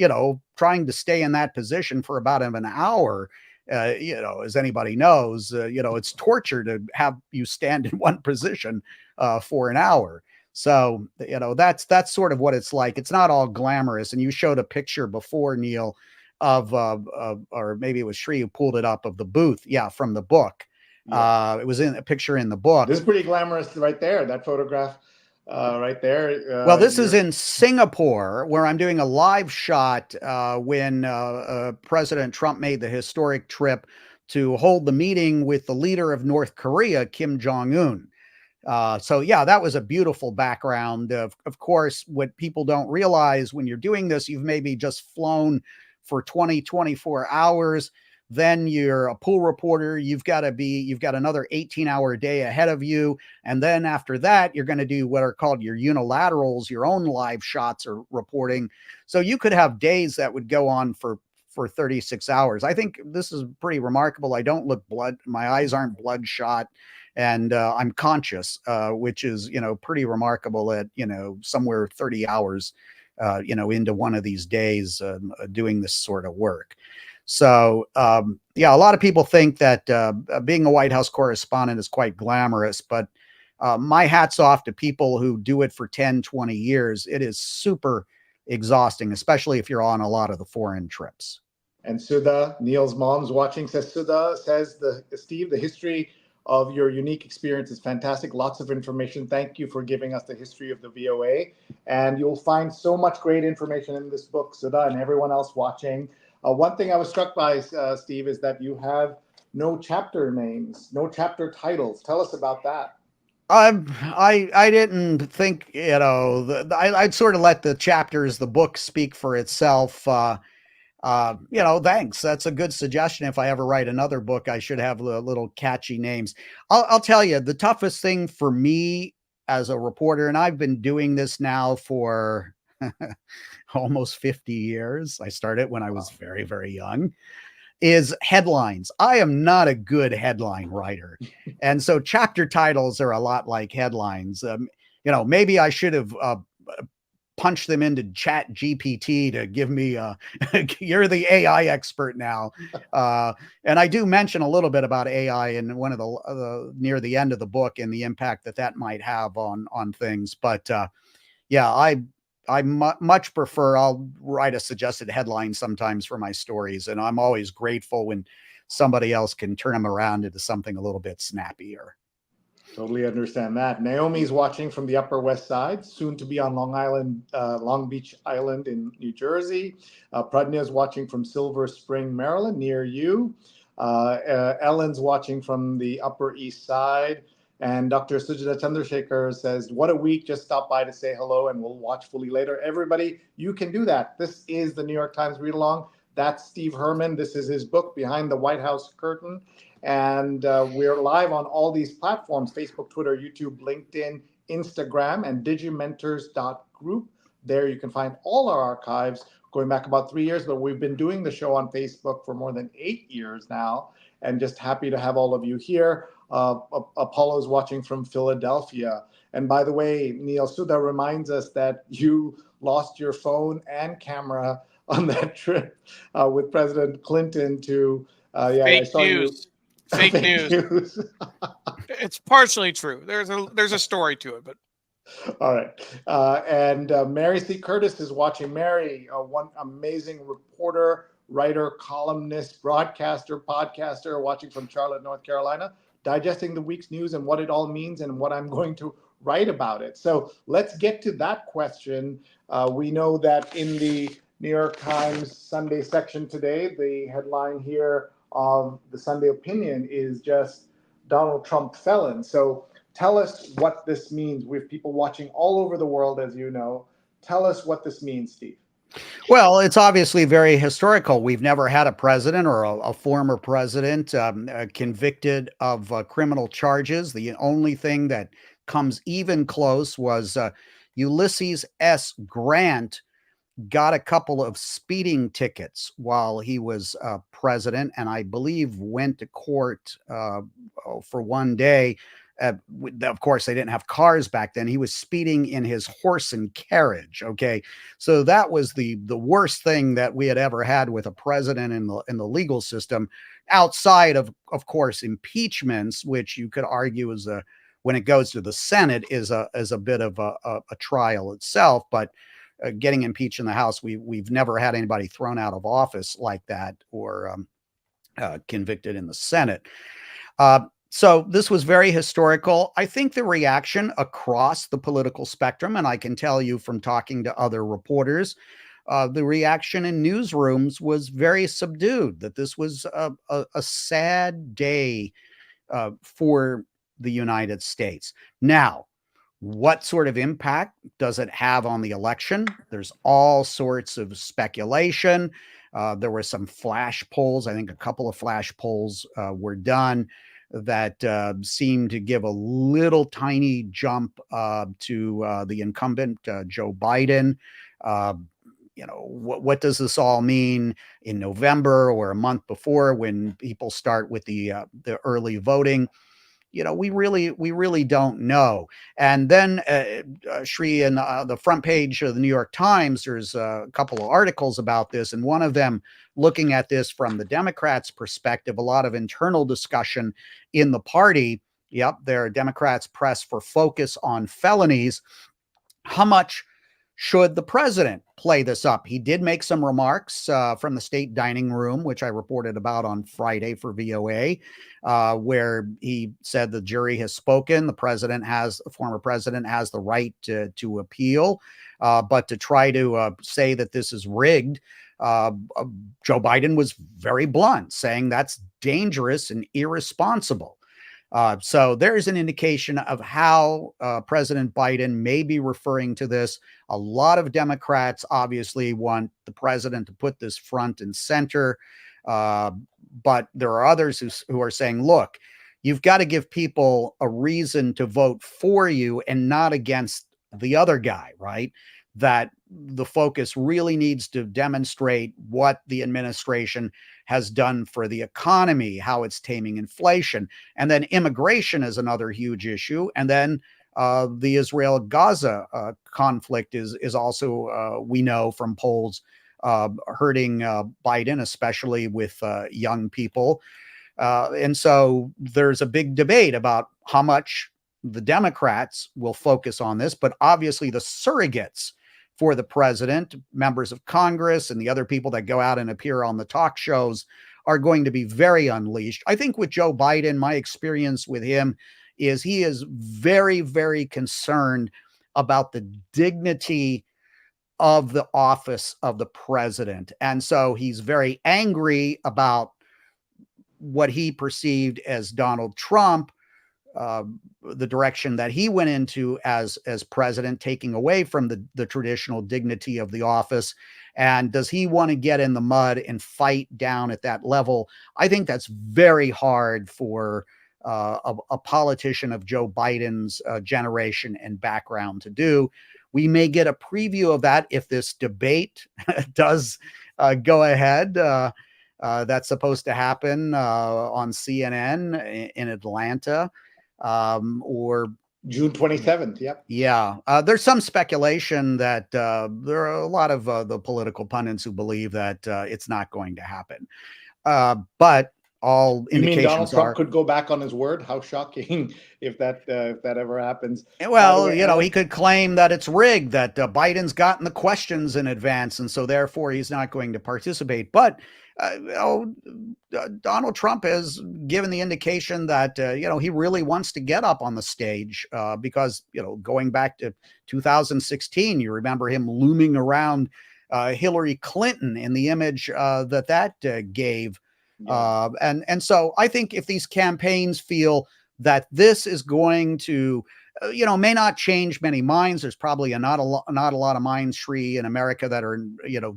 trying to stay in that position for about an hour, as anybody knows, it's torture to have you stand in one position for an hour. So, that's sort of what it's like. It's not all glamorous. And you showed a picture before, Neil, of or maybe it was Sri who pulled it up, of the booth. Yeah, from the book. Yeah. It was in a picture in the book. This is pretty glamorous right there. That photograph right there. Well, this is in Singapore, where I'm doing a live shot when President Trump made the historic trip to hold the meeting with the leader of North Korea, Kim Jong-un. So yeah, that was a beautiful background. Of course, what people don't realize when you're doing this, you've maybe just flown for 24 hours. Then you're a pool reporter. You've got another 18-hour day ahead of you. And then after that, you're going to do what are called your unilaterals, your own live shots or reporting. So you could have days that would go on for 36 hours. I think this is pretty remarkable. I don't look my eyes aren't bloodshot, and I'm conscious, which is, pretty remarkable at, somewhere 30 hours, into one of these days doing this sort of work. So, yeah, a lot of people think that being a White House correspondent is quite glamorous, but my hat's off to people who do it for 10, 20 years. It is super exhausting, especially if you're on a lot of the foreign trips. And Sudha, Neil's mom's watching, Sudha says, Steve, the history of your unique experience is fantastic. Lots of information. Thank you for giving us the history of the VOA. And you'll find so much great information in this book, Sudha, and everyone else watching. One thing I was struck by, Steve, is that you have no chapter names, no chapter titles. Tell us about that. I didn't think, I'd sort of let the chapters, the book speak for itself. Thanks. That's a good suggestion. If I ever write another book, I should have little catchy names. I'll tell you, the toughest thing for me as a reporter, and I've been doing this now for almost 50 years. I started when I was very, very young, is headlines. I am not a good headline writer. And so chapter titles are a lot like headlines. Maybe I should have punch them into Chat GPT to give me you're the AI expert now. And I do mention a little bit about AI in one of the near the end of the book and the impact that might have on things. But yeah, I much prefer, I'll write a suggested headline sometimes for my stories. And I'm always grateful when somebody else can turn them around into something a little bit snappier. Totally understand that. Naomi's watching from the Upper West Side, soon to be on Long Beach Island in New Jersey. Pradnya's watching from Silver Spring, Maryland, near you. Ellen's watching from the Upper East Side. And Dr. Sujita Chandrasekhar says, what a week, just stop by to say hello and we'll watch fully later. Everybody, you can do that. This is the New York Times Read Along. That's Steve Herman. This is his book, Behind the White House Curtain. And we're live on all these platforms, Facebook, Twitter, YouTube, LinkedIn, Instagram, and Digimentors.group. There you can find all our archives going back about 3 years, but we've been doing the show on Facebook for more than 8 years now, and just happy to have all of you here. Apollo's watching from Philadelphia. And by the way, Neil, Sudha reminds us that you lost your phone and camera on that trip with President Clinton to Fake news. Fake news. It's partially true. There's a story to it, but all right. And Mary C. Curtis is watching. Mary, one amazing reporter, writer, columnist, broadcaster, podcaster, watching from Charlotte, North Carolina, digesting the week's news and what it all means and what I'm going to write about it. So let's get to that question. We know that in the New York Times Sunday section today, the headline here of the Sunday Opinion is just Donald Trump felon. So tell us what this means. We have people watching all over the world, as you know. Tell us what this means, Steve. Well, it's obviously very historical. We've never had a president or a former president convicted of criminal charges. The only thing that comes even close was Ulysses S. Grant got a couple of speeding tickets while he was president, and I believe went to court for one day. Of course, they didn't have cars back then. He was speeding in his horse and carriage. Okay, so that was the worst thing that we had ever had with a president in the legal system, outside of course impeachments, which you could argue is a when it goes to the Senate is a bit of a trial itself, but getting impeached in the House, we've never had anybody thrown out of office like that or convicted in the Senate. So this was very historical. I think the reaction across the political spectrum, and I can tell you from talking to other reporters, the reaction in newsrooms was very subdued. That this was a sad day for the United States. Now, what sort of impact does it have on the election? There's all sorts of speculation. There were some flash polls. I think a couple of flash polls were done that seemed to give a little tiny jump to the incumbent, Joe Biden. What does this all mean in November or a month before when people start with the early voting? We really don't know. And then, Shri, in the front page of the New York Times, there's a couple of articles about this, and one of them looking at this from the Democrats' perspective, a lot of internal discussion in the party. Yep, there are Democrats press for focus on felonies. How much should the president play this up? He did make some remarks from the state dining room, which I reported about on Friday for VOA, where he said the jury has spoken. The former president has the right to appeal, but to try to say that this is rigged, Joe Biden was very blunt, saying that's dangerous and irresponsible. So there's an indication of how President Biden may be referring to this. A lot of Democrats obviously want the president to put this front and center. But there are others who are saying, look, you've got to give people a reason to vote for you and not against the other guy, right? That the focus really needs to demonstrate what the administration has done for the economy, how it's taming inflation. And then immigration is another huge issue. And then the Israel-Gaza conflict is also, we know from polls, hurting Biden, especially with young people. And so there's a big debate about how much the Democrats will focus on this, but obviously the surrogates for the president, members of Congress, and the other people that go out and appear on the talk shows are going to be very unleashed. I think with Joe Biden, my experience with him is he is very, very concerned about the dignity of the office of the president. And so he's very angry about what he perceived as Donald Trump, the direction that he went into as president, taking away from the traditional dignity of the office. And does he want to get in the mud and fight down at that level? I think that's very hard for a politician of Joe Biden's generation and background to do. We may get a preview of that if this debate does go ahead. That's supposed to happen on CNN in Atlanta. Or June 27th. Yep. Yeah. There's some speculation that there are a lot of the political pundits who believe that it's not going to happen. But all You mean Donald indications Trump are. could go back on his word? How shocking if that ever happens. Well, way, he could claim that it's rigged, that Biden's gotten the questions in advance, and so therefore he's not going to participate. But Donald Trump has given the indication that he really wants to get up on the stage because going back to 2016, you remember him looming around Hillary Clinton in the image that gave. Yeah. And so I think if these campaigns feel that this is going to may not change many minds. There's probably not a lot of minds, Sri, in America that are,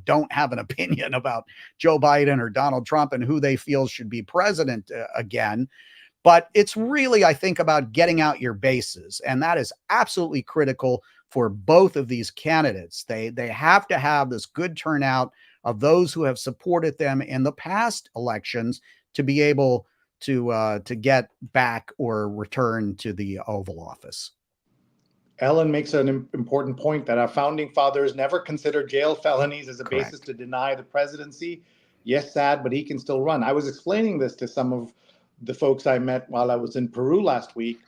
don't have an opinion about Joe Biden or Donald Trump and who they feel should be president again. But it's really, I think, about getting out your bases. And that is absolutely critical for both of these candidates. They have to have this good turnout of those who have supported them in the past elections to be able to get back or return to the Oval Office. Ellen makes an important point that our founding fathers never considered jail felonies as a Correct. basis to deny the presidency. Yes, sad, but he can still run. I was explaining this to some of the folks I met while I was in Peru last week,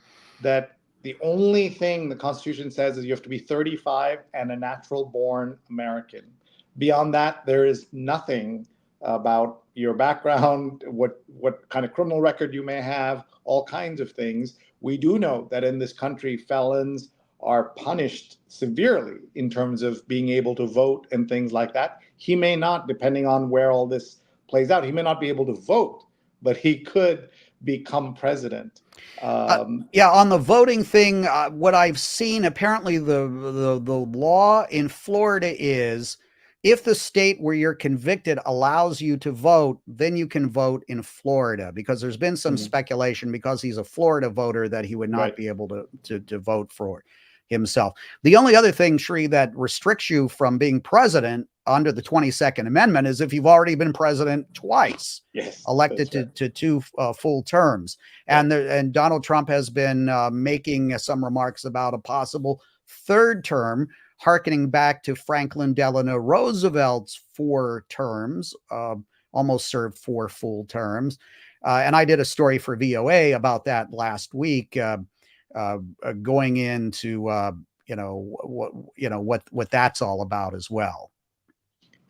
that the only thing the Constitution says is you have to be 35 and a natural born American. Beyond that, there is nothing about your background, what kind of criminal record you may have, all kinds of things. We do know that in this country, felons are punished severely in terms of being able to vote and things like that. He may not, depending on where all this plays out, he may not be able to vote, but he could become president. Yeah, on the voting thing, what I've seen, apparently the law in Florida is if the state where you're convicted allows you to vote, then you can vote in Florida, because there's been some speculation because he's a Florida voter that he would not be able to vote for himself. The only other thing, Sri, that restricts you from being president under the 22nd Amendment is if you've already been president twice, elected to two full terms. And Donald Trump has been making some remarks about a possible third term, hearkening back to Franklin Delano Roosevelt's 4 terms, almost served 4 full terms. And I did a story for VOA about that last week, going into what that's all about as well.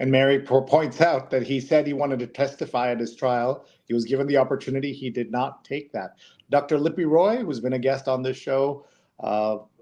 And Mary points out that he said he wanted to testify at his trial. He was given the opportunity. He did not take that. Dr. Lippy Roy, who's been a guest on this show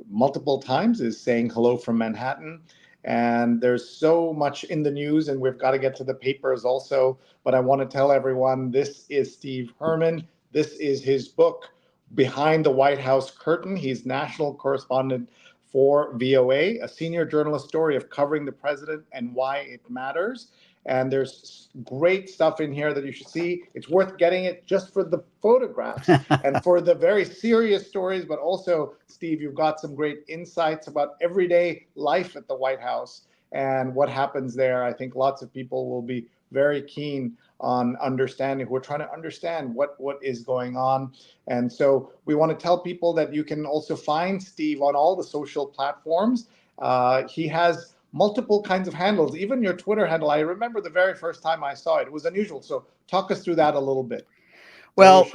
multiple times, is saying hello from Manhattan. And there's so much in the news, and we've got to get to the papers also. But I want to tell everyone, this is Steve Herman. This is his book, Behind the White House Curtain. He's national correspondent for VOA, a senior journalist story of covering the president and why it matters. And there's great stuff in here that you should see. It's worth getting it just for the photographs and for the very serious stories. But also, Steve, you've got some great insights about everyday life at the White House and what happens there. I think lots of people will be very keen on understanding. We're trying to understand what is going on. And so we want to tell people that you can also find Steve on all the social platforms. He has multiple kinds of handles, even your Twitter handle. I remember the very first time I saw it. It was unusual. So talk us through that a little bit. Well,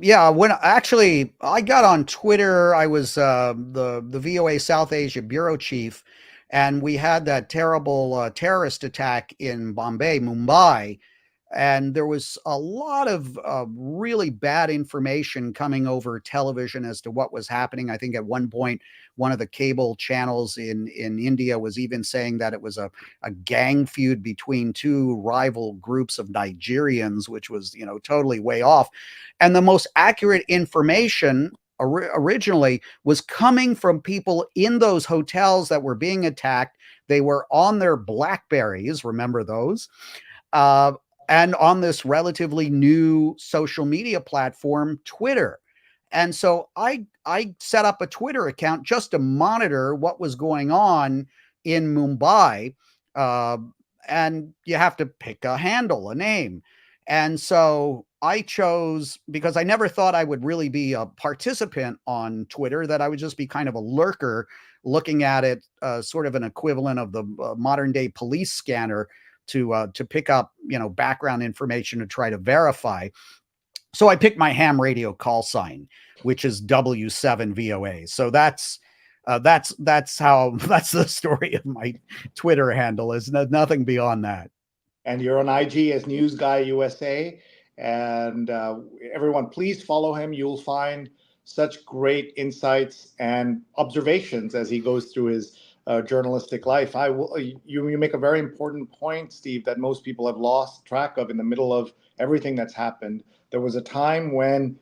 yeah, when actually I got on Twitter, I was the VOA South Asia bureau chief, and we had that terrible terrorist attack in Mumbai. And there was a lot of really bad information coming over television as to what was happening. I think at one point, one of the cable channels in India was even saying that it was a gang feud between 2 rival groups of Nigerians, which was, totally way off. And the most accurate information originally was coming from people in those hotels that were being attacked. They were on their BlackBerries, remember those? And on this relatively new social media platform, Twitter. And so I set up a Twitter account just to monitor what was going on in Mumbai. And you have to pick a handle, a name. And so I chose, because I never thought I would really be a participant on Twitter, that I would just be kind of a lurker looking at it, sort of an equivalent of the modern day police scanner, to pick up, background information to try to verify. So I picked my ham radio call sign, which is W7VOA. So that's the story of my Twitter handle. Is nothing beyond that. And you're on IG as News Guy USA. And everyone, please follow him. You'll find such great insights and observations as he goes through his journalistic life. You make a very important point, Steve, that most people have lost track of in the middle of everything that's happened. There was a time when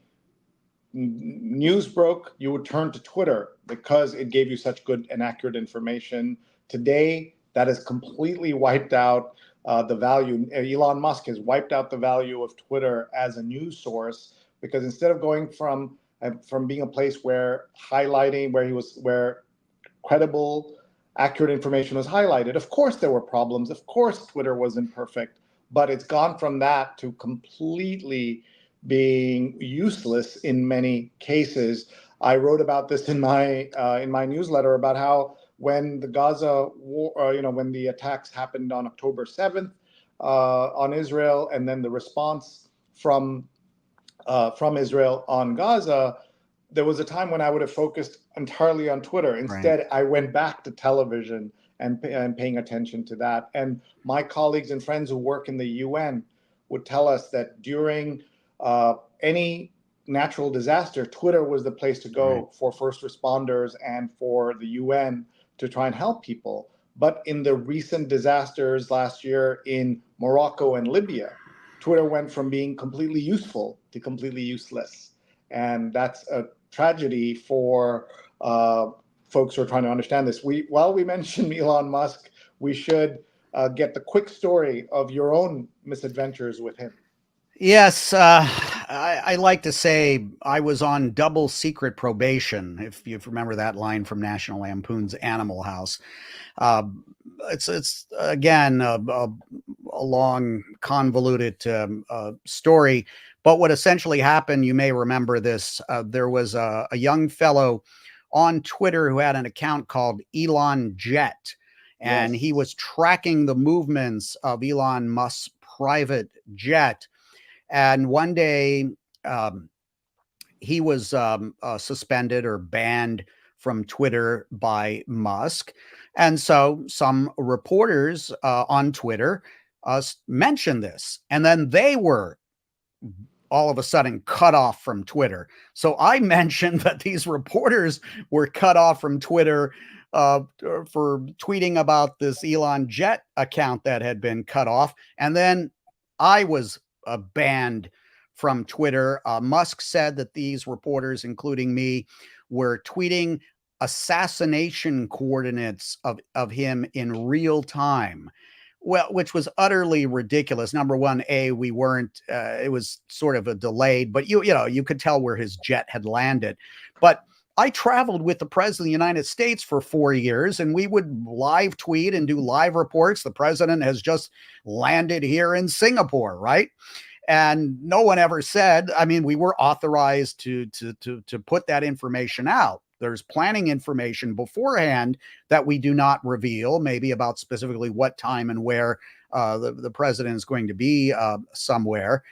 news broke, you would turn to Twitter because it gave you such good and accurate information. Today, that is completely wiped out the value. Elon Musk has wiped out the value of Twitter as a news source, because instead of going from being a place where where credible, accurate information was highlighted. Of course, there were problems. Of course, Twitter was imperfect, but it's gone from that to completely being useless in many cases. I wrote about this in my newsletter about how when the Gaza war, when the attacks happened on October 7th on Israel, and then the response from Israel on Gaza, there was a time when I would have focused entirely on Twitter. Instead, right, I went back to television and paying attention to that. And my colleagues and friends who work in the UN would tell us that during any natural disaster, Twitter was the place to go, right, for first responders and for the UN to try and help people. But in the recent disasters last year in Morocco and Libya, Twitter went from being completely useful to completely useless. And that's a tragedy for folks who are trying to understand this. While we mention Elon Musk, we should get the quick story of your own misadventures with him. Yes, I like to say I was on double secret probation, if you remember that line from National Lampoon's Animal House. It's again a long, convoluted story, but what essentially happened, you may remember this, there was a young fellow on Twitter who had an account called Elon Jet, and yes, he was tracking the movements of Elon Musk's private jet. And one day he was suspended or banned from Twitter by Musk. And so some reporters on Twitter mentioned this, and then they were all of a sudden cut off from Twitter. So I mentioned that these reporters were cut off from Twitter for tweeting about this Elon Jet account that had been cut off. And then I was banned from Twitter. Musk said that these reporters, including me, were tweeting assassination coordinates of him in real time. Well, which was utterly ridiculous. Number one, we weren't, it was sort of a delayed, but you know, you could tell where his jet had landed. But I traveled with the president of the United States for 4 years, and we would live tweet and do live reports. The president has just landed here in Singapore, right? And no one ever said, I mean, we were authorized to put that information out. There's planning information beforehand that we do not reveal, maybe about specifically what time and where the president is going to be somewhere.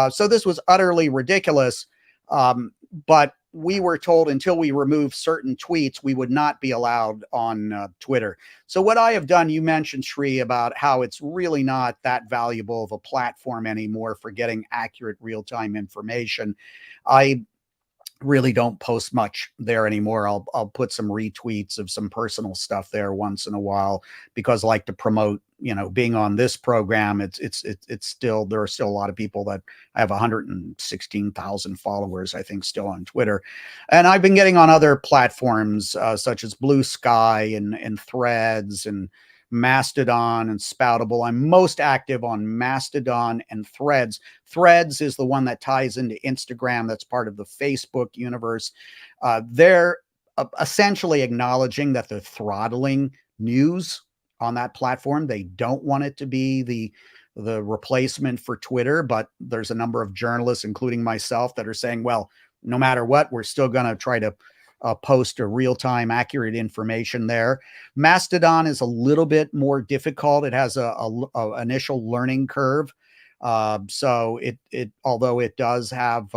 So this was utterly ridiculous. But we were told until we remove certain tweets, we would not be allowed on Twitter. So what I have done, you mentioned, Sri, about how it's really not that valuable of a platform anymore for getting accurate real-time information. I really don't post much there anymore. I'll put some retweets of some personal stuff there once in a while, because I like to promote, you know, being on this program. It's still, there are still a lot of people that I have 116,000 followers, I think, still on Twitter. And I've been getting on other platforms such as Blue Sky and Threads and Mastodon and Spoutable. I'm most active on Mastodon and Threads. Threads is the one that ties into Instagram. That's part of the Facebook universe. They're essentially acknowledging that they're throttling news on that platform. They don't want it to be the replacement for Twitter, but there's a number of journalists, including myself, that are saying, well, no matter what, we're still going to try to post a real-time accurate information there. Mastodon is a little bit more difficult. It has a initial learning curve. So it although it does have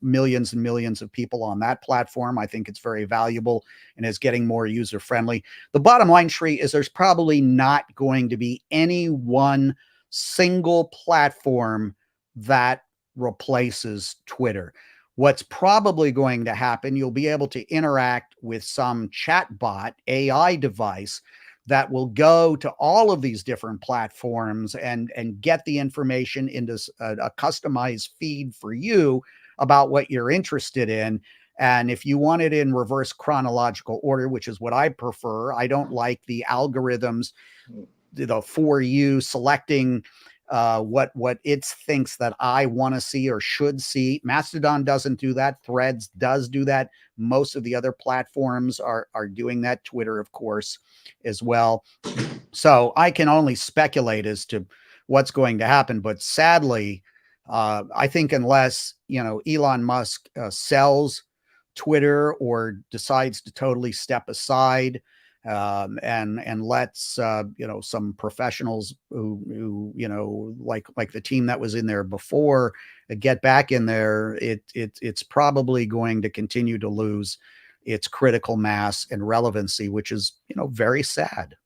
millions and millions of people on that platform, I think it's very valuable and is getting more user-friendly. The bottom line, Sri, is there's probably not going to be any one single platform that replaces Twitter. What's probably going to happen, you'll be able to interact with some chatbot AI device that will go to all of these different platforms and get the information into a customized feed for you about what you're interested in. And if you want it in reverse chronological order, which is what I prefer, I don't like the algorithms, for you selecting what it thinks that I want to see or should see. Mastodon doesn't do that. Threads does do that. Most of the other platforms are doing that. Twitter, of course, as well. So I can only speculate as to what's going to happen. But sadly, I think unless Elon Musk sells Twitter or decides to totally step aside, and lets some professionals who like the team that was in there before get back in there, it's probably going to continue to lose its critical mass and relevancy, which is very sad.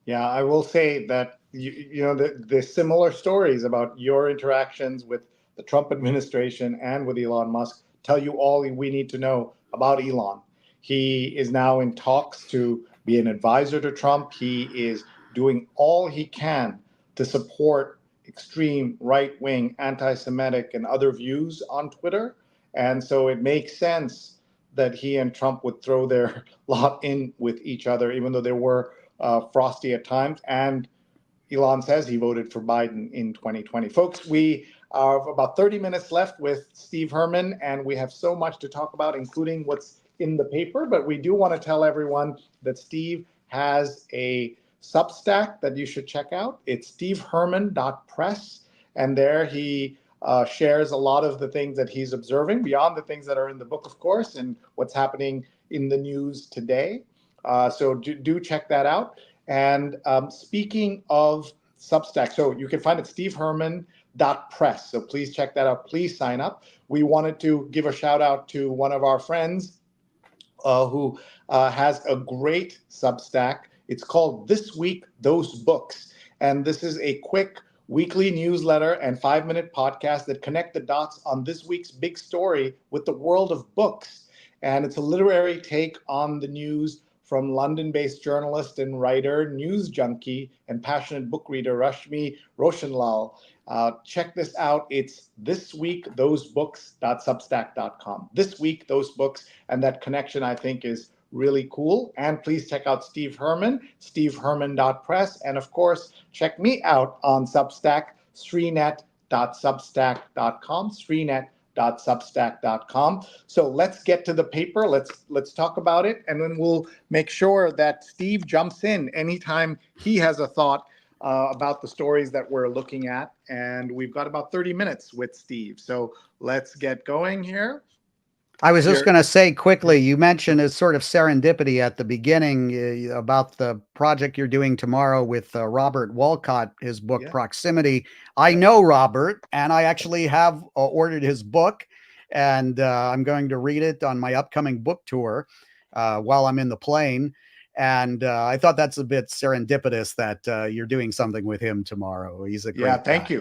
Yeah, I will say that the similar stories about your interactions with the Trump administration and with Elon Musk tell you all we need to know about Elon. He is now in talks to be an advisor to Trump. He is doing all he can to support extreme right-wing, anti-Semitic, and other views on Twitter. And so it makes sense that he and Trump would throw their lot in with each other, even though there were frosty at times. And Elon says he voted for Biden in 2020. Folks, we have about 30 minutes left with Steve Herman, and we have so much to talk about, including what's in the paper. But we do want to tell everyone that Steve has a Substack that you should check out. It's steveherman.press. And there he shares a lot of the things that he's observing, beyond the things that are in the book, of course, and what's happening in the news today. So do check that out. And speaking of Substack, so you can find it steveherman.press. So please check that out. Please sign up. We wanted to give a shout out to one of our friends who has a great Substack. It's called This Week, Those Books. And this is a quick weekly newsletter and 5-minute podcast that connect the dots on this week's big story with the world of books. And it's a literary take on the news from London-based journalist and writer, news junkie, and passionate book reader Rashmi Roshanlal. Check this out. It's thisweekthoseBooks.substack.com. This Week, Those Books, and that connection, I think, is really cool. And please check out Steve Herman, steveherman.press. And of course, check me out on Substack, srinet.substack.com, srinet.substack.com. So let's get to the paper. Let's talk about it, and then we'll make sure that Steve jumps in anytime he has a thought about the stories that we're looking at. And we've got about 30 minutes with Steve. So let's get going here. I was just going to say quickly, you mentioned a sort of serendipity at the beginning about the project you're doing tomorrow with Robert Walcott, his book Proximity. I know Robert, and I actually have ordered his book, and I'm going to read it on my upcoming book tour while I'm in the plane. And I thought that's a bit serendipitous that you're doing something with him tomorrow. He's a great thank guy.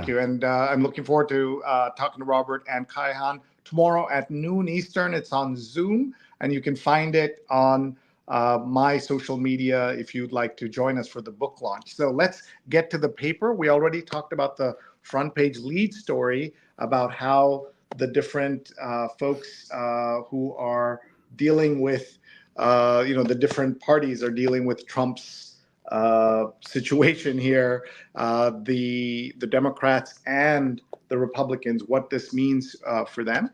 you. And I'm looking forward to talking to Robert and Kaihan tomorrow at noon Eastern. It's on Zoom, and you can find it on my social media if you'd like to join us for the book launch. So let's get to the paper. We already talked about the front page lead story about how the different folks who are dealing with, the different parties are dealing with Trump's situation here, the Democrats and the Republicans, what this means for them.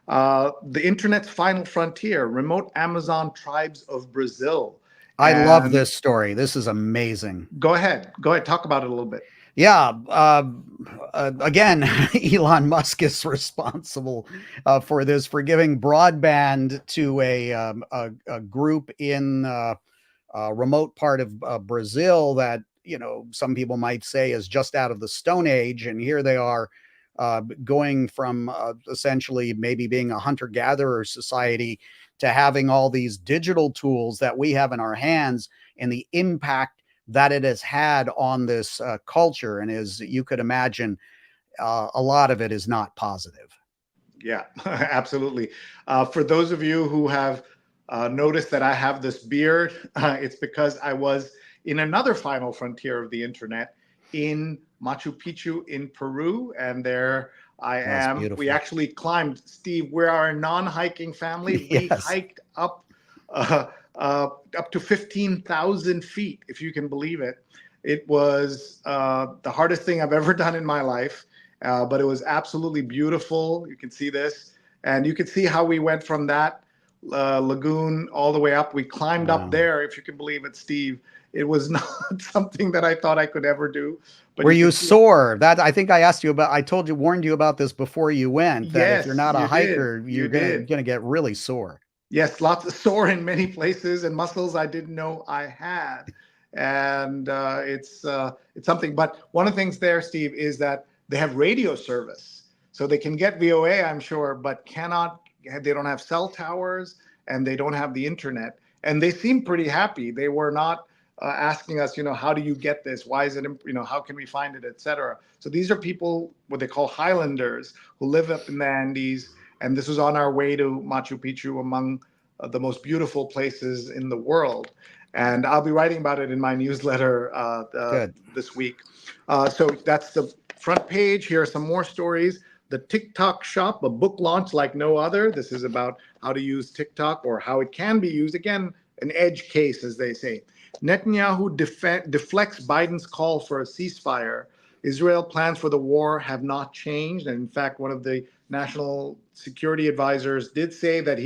The internet's final frontier, remote Amazon tribes of Brazil. I love this story. This is amazing. Go ahead. Talk about it a little bit. Yeah. Again, Elon Musk is responsible for this, for giving broadband to a group in a remote part of Brazil that, some people might say is just out of the Stone Age. And here they are going from essentially maybe being a hunter-gatherer society to having all these digital tools that we have in our hands, and the impact that it has had on this culture. And as you could imagine, a lot of it is not positive. Yeah, absolutely. For those of you who have noticed that I have this beard, it's because I was in another final frontier of the internet in Machu Picchu in Peru, and there I That's am. beautiful. We actually climbed, Steve. We're a non-hiking family. We Yes. hiked up up to 15,000 feet, if you can believe it. It was the hardest thing I've ever done in my life, but it was absolutely beautiful. You can see this, and you can see how we went from that lagoon all the way up. We climbed Wow. up there, if you can believe it, Steve. It was not something that I thought I could ever do. But Were you can see, sore? That I think I asked you about. I told you, warned you about this before you went. That if you're yes, not a you did. hiker, You you're did. gonna get really sore. Yes, lots of sore in many places and muscles I didn't know I had. And it's something. But one of the things there, Steve, is that they have radio service, so they can get VOA, I'm sure, but cannot. They don't have cell towers and they don't have the internet. And they seem pretty happy. They were not asking us, how do you get this? Why is it? How can we find it, etc. So these are people, what they call Highlanders, who live up in the Andes. And this was on our way to Machu Picchu, among the most beautiful places in the world. And I'll be writing about it in my newsletter Good. this week. So that's the front page. Here are some more stories. The TikTok shop, a book launch like no other. This is about how to use TikTok, or how it can be used. Again, an edge case, as they say. Netanyahu deflects Biden's call for a ceasefire. Israel plans for the war have not changed. And in fact, one of the national security advisors did say that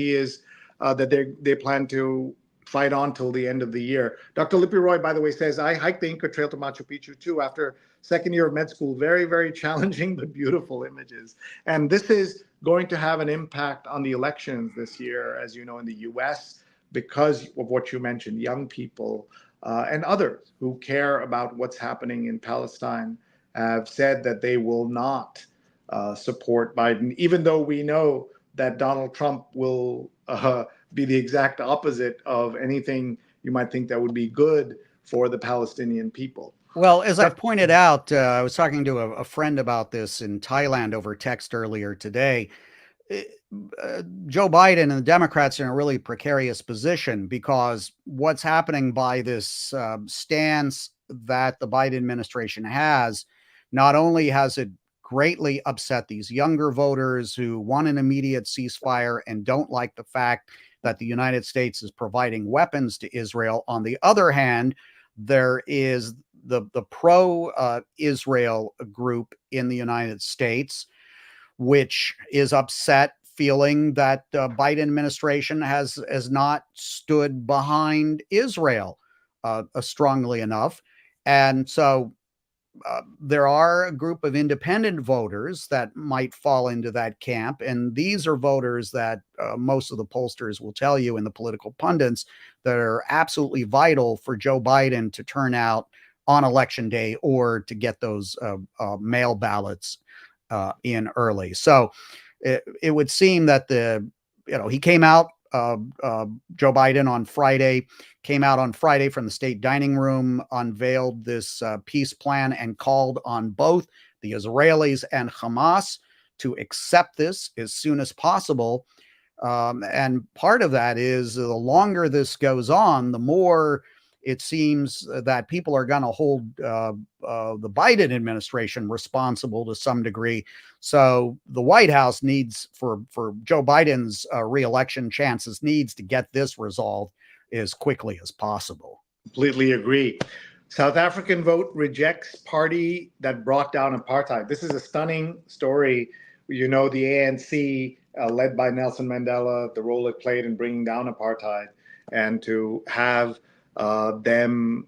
they plan to fight on till the end of the year. Dr. Lippy Roy, by the way, says, I hiked the Inca Trail to Machu Picchu too after second year of med school. Very, very challenging, but beautiful images. And this is going to have an impact on the elections this year, as you know, in the US, because of what you mentioned, young people and others who care about what's happening in Palestine have said that they will not support Biden, even though we know that Donald Trump will be the exact opposite of anything you might think that would be good for the Palestinian people. Well, as I've pointed out, I was talking to a friend about this in Thailand over text earlier today. Joe Biden and the Democrats are in a really precarious position, because what's happening by this stance that the Biden administration has, not only has it greatly upset these younger voters who want an immediate ceasefire and don't like the fact that the United States is providing weapons to Israel. On the other hand, there is the pro-Israel group in the United States, which is upset, feeling that Biden administration has not stood behind Israel strongly enough. And so there are a group of independent voters that might fall into that camp. And these are voters that most of the pollsters will tell you, and the political pundits, that are absolutely vital for Joe Biden to turn out on election day, or to get those mail ballots in early. So it would seem that he came out, Joe Biden on Friday, came out on Friday from the state dining room, unveiled this peace plan, and called on both the Israelis and Hamas to accept this as soon as possible. And part of that is, the longer this goes on, the more it seems that people are going to hold the Biden administration responsible to some degree. So the White House needs, for Joe Biden's reelection chances, needs to get this resolved as quickly as possible. Completely agree. South African vote rejects party that brought down apartheid. This is a stunning story. The ANC, led by Nelson Mandela, the role it played in bringing down apartheid, and to have them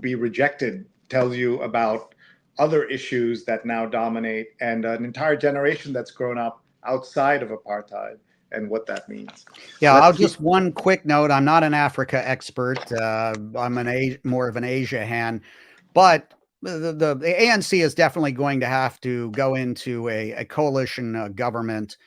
be rejected tells you about other issues that now dominate, and an entire generation that's grown up outside of apartheid and what that means. Yeah, just one quick note. I'm not an Africa expert. I'm more of an Asia hand, but the ANC is definitely going to have to go into a coalition government,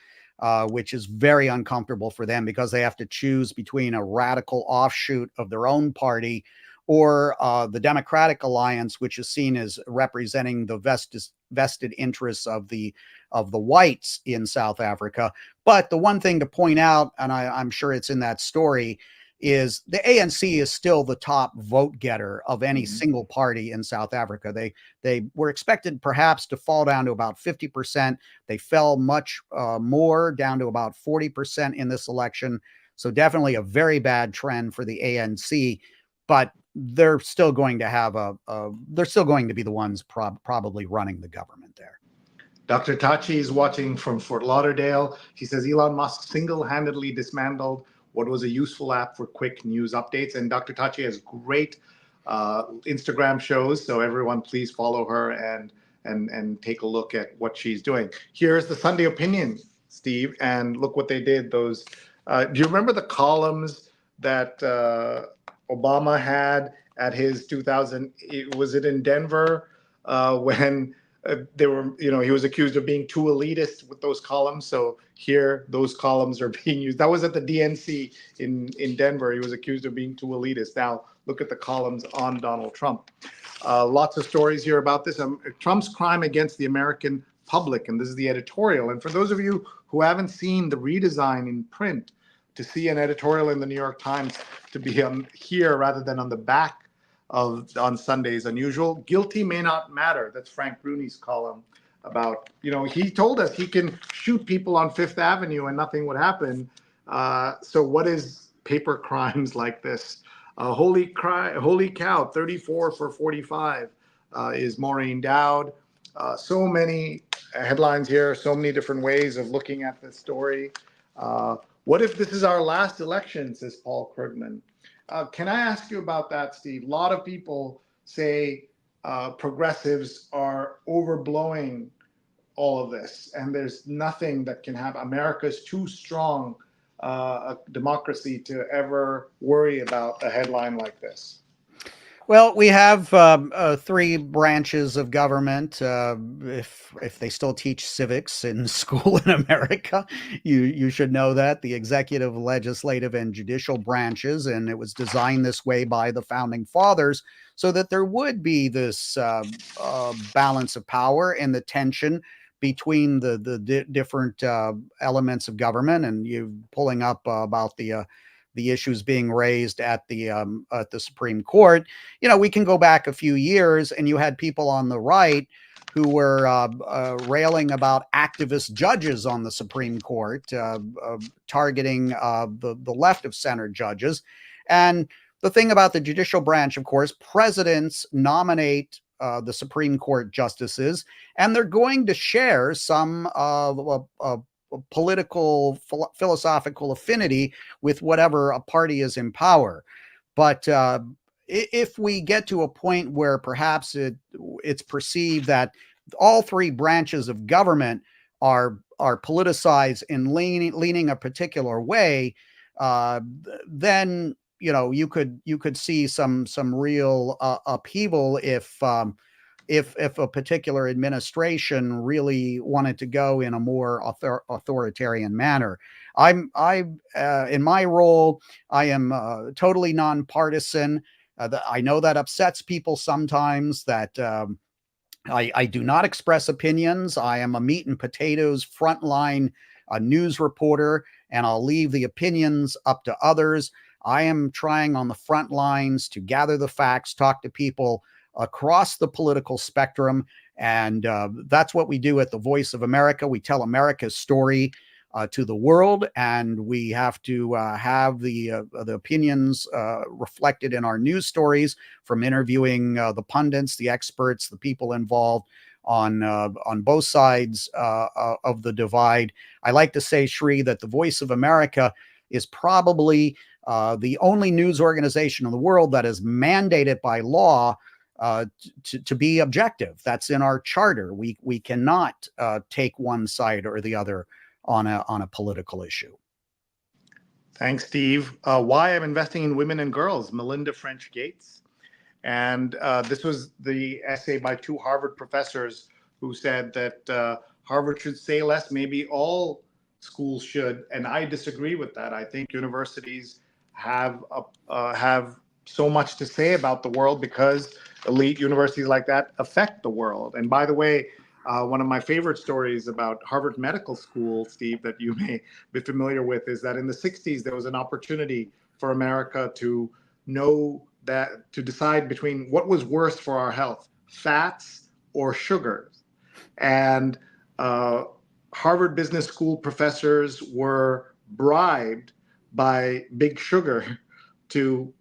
which is very uncomfortable for them, because they have to choose between a radical offshoot of their own party, or the Democratic Alliance, which is seen as representing the vested interests of the whites in South Africa. But the one thing to point out, and I'm sure it's in that story, is the ANC is still the top vote getter of any Mhm. single party in South Africa. They were expected perhaps to fall down to about 50%. They fell much more, down to about 40% in this election. So definitely a very bad trend for the ANC, but they're still going to have they're still going to be the ones probably running the government there. Dr. Tachi is watching from Fort Lauderdale. She says Elon Musk single-handedly dismantled what was a useful app for quick news updates. And Dr. Tachi has great Instagram shows, so everyone please follow her and take a look at what she's doing. Here's the Sunday Opinion, Steve, and look what they did. Those do you remember the columns that Obama had at his 2000? Was it in Denver when? They were, he was accused of being too elitist with those columns. So here, those columns are being used. That was at the DNC in Denver. He was accused of being too elitist. Now, look at the columns on Donald Trump. Lots of stories here about this. Trump's crime against the American public, and this is the editorial. And for those of you who haven't seen the redesign in print, to see an editorial in the New York Times to be on here rather than on the back on Sunday is unusual. Guilty may not matter. That's Frank Bruni's column about, he told us he can shoot people on Fifth Avenue and nothing would happen. So what is paper crimes like this? Holy cow, 34 for 45 is Maureen Dowd. So many headlines here, so many different ways of looking at this story. What if this is our last election, says Paul Krugman. Can I ask you about that, Steve? A lot of people say progressives are overblowing all of this, and there's nothing that can happen. America's too strong a democracy to ever worry about a headline like this. Well, we have three branches of government. If they still teach civics in school in America, you should know that the executive, legislative, and judicial branches, and it was designed this way by the founding fathers, so that there would be this balance of power and the tension between the different elements of government. And you pulling up about the issues being raised at the Supreme Court. We can go back a few years, and you had people on the right who were railing about activist judges on the Supreme Court, targeting the left of center judges. And the thing about the judicial branch, of course, presidents nominate the Supreme Court justices, and they're going to share some political, philosophical affinity with whatever a party is in power. But if we get to a point where perhaps it's perceived that all three branches of government are politicized and leaning a particular way, then you could see some real upheaval if a particular administration really wanted to go in a more authoritarian manner. I in my role, I am totally nonpartisan. I know that upsets people sometimes, that I do not express opinions. I am a meat and potatoes frontline news reporter, and I'll leave the opinions up to others. I am trying on the front lines to gather the facts, talk to people across the political spectrum. And that's what we do at the Voice of America. We tell America's story to the world, and we have to have the opinions reflected in our news stories, from interviewing the pundits, the experts, the people involved on both sides of the divide. I like to say, Shri, that the Voice of America is probably the only news organization in the world that is mandated by law to be objective. That's in our charter. We cannot take one side or the other on a political issue. Thanks, Steve. Why I'm investing in women and girls, Melinda French Gates. And this was the essay by two Harvard professors who said that Harvard should say less, maybe all schools should. And I disagree with that. I think universities have so much to say about the world because elite universities like that affect the world. And by the way, one of my favorite stories about Harvard Medical School, Steve, that you may be familiar with, is that in the 60s, there was an opportunity for America to know that, to decide between what was worse for our health, fats or sugars. And Harvard Business School professors were bribed by Big Sugar to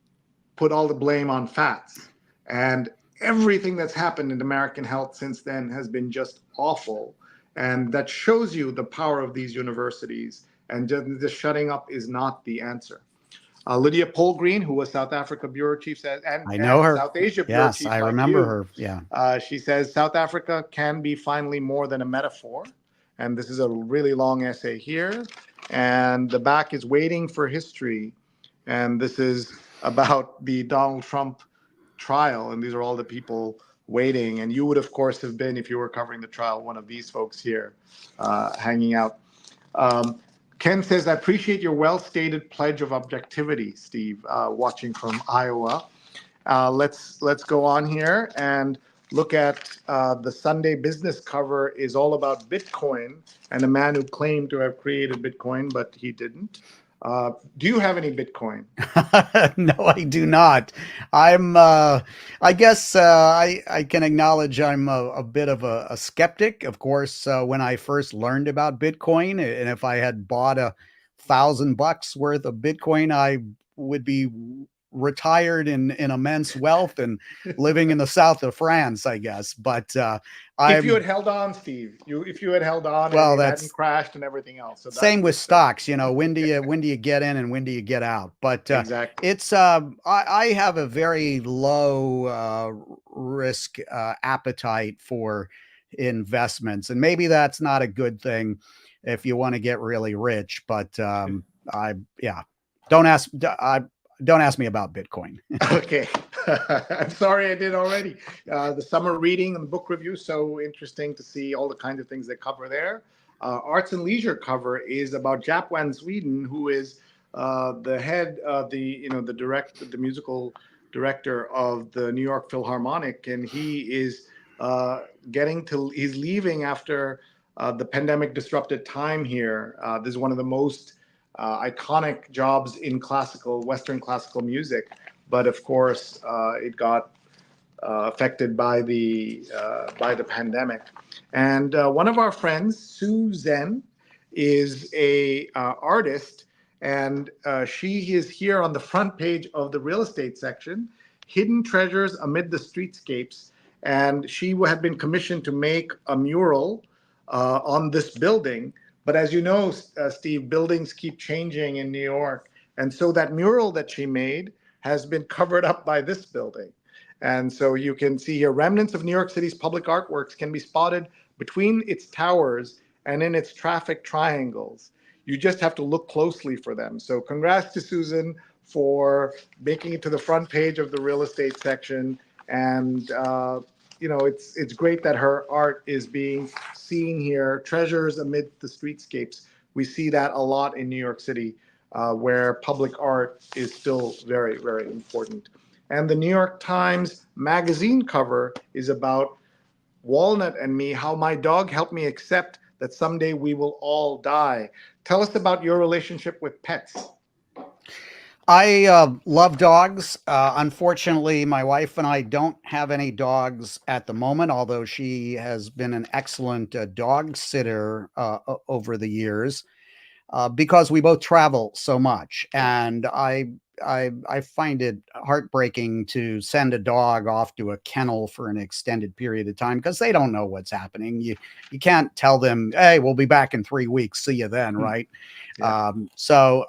put all the blame on fats. And everything that's happened in American health since then has been just awful. And that shows you the power of these universities. And just shutting up is not the answer. Lydia Polgreen, who was South Africa Bureau Chief, says, I know her. South Asia Bureau Yes, Chief, I like remember you, her. Yeah. she says South Africa can be finally more than a metaphor. And this is a really long essay here. And the back is Waiting for History. And this is about the Donald Trump trial. And these are all the people waiting. And you would, of course, have been, if you were covering the trial, one of these folks here hanging out. Ken says, I appreciate your well-stated pledge of objectivity, Steve, watching from Iowa. Let's go on here and look at the Sunday business cover is all about Bitcoin and a man who claimed to have created Bitcoin, but he didn't. Do you have any Bitcoin? No, I do not. I'm, I guess I can acknowledge I'm a bit of a skeptic. Of course, when I first learned about Bitcoin, and if I had bought $1,000 worth of Bitcoin, I would be retired in immense wealth and living in the south of France, I guess. But if you had held on, Steve, if you had held on, well, and it that's hadn't crashed and everything else. So same with stocks. You know, when do you get in and when do you get out? But exactly. It's I have a very low risk appetite for investments, and maybe that's not a good thing if you want to get really rich. But yeah, don't ask. Don't ask me about Bitcoin. Okay. I'm sorry I did already. The summer reading and book review, so interesting to see all the kinds of things they cover there. Arts and Leisure cover is about Jaap van Sweden, who is the head of the musical director of the New York Philharmonic, and he is he's leaving after the pandemic disrupted time here. This is one of the most iconic jobs in Western classical music, but of course it got affected by the pandemic. And one of our friends, Sue Zen, is a artist, and she is here on the front page of the real estate section, Hidden Treasures Amid the Streetscapes, and she had been commissioned to make a mural on this building. But as you know, Steve, buildings keep changing in New York. And so that mural that she made has been covered up by this building. And so you can see here, remnants of New York City's public artworks can be spotted between its towers and in its traffic triangles. You just have to look closely for them. So congrats to Susan for making it to the front page of the real estate section. And it's great that her art is being seen here. Treasures amid the streetscapes. We see that a lot in New York City, where public art is still very, very important. And the New York Times magazine cover is about Walnut and me, how my dog helped me accept that someday we will all die. Tell us about your relationship with pets. I love dogs. Unfortunately, my wife and I don't have any dogs at the moment, although she has been an excellent dog sitter over the years because we both travel so much. And I find it heartbreaking to send a dog off to a kennel for an extended period of time because they don't know what's happening. You can't tell them, hey, we'll be back in 3 weeks. See you then, right? Yeah. So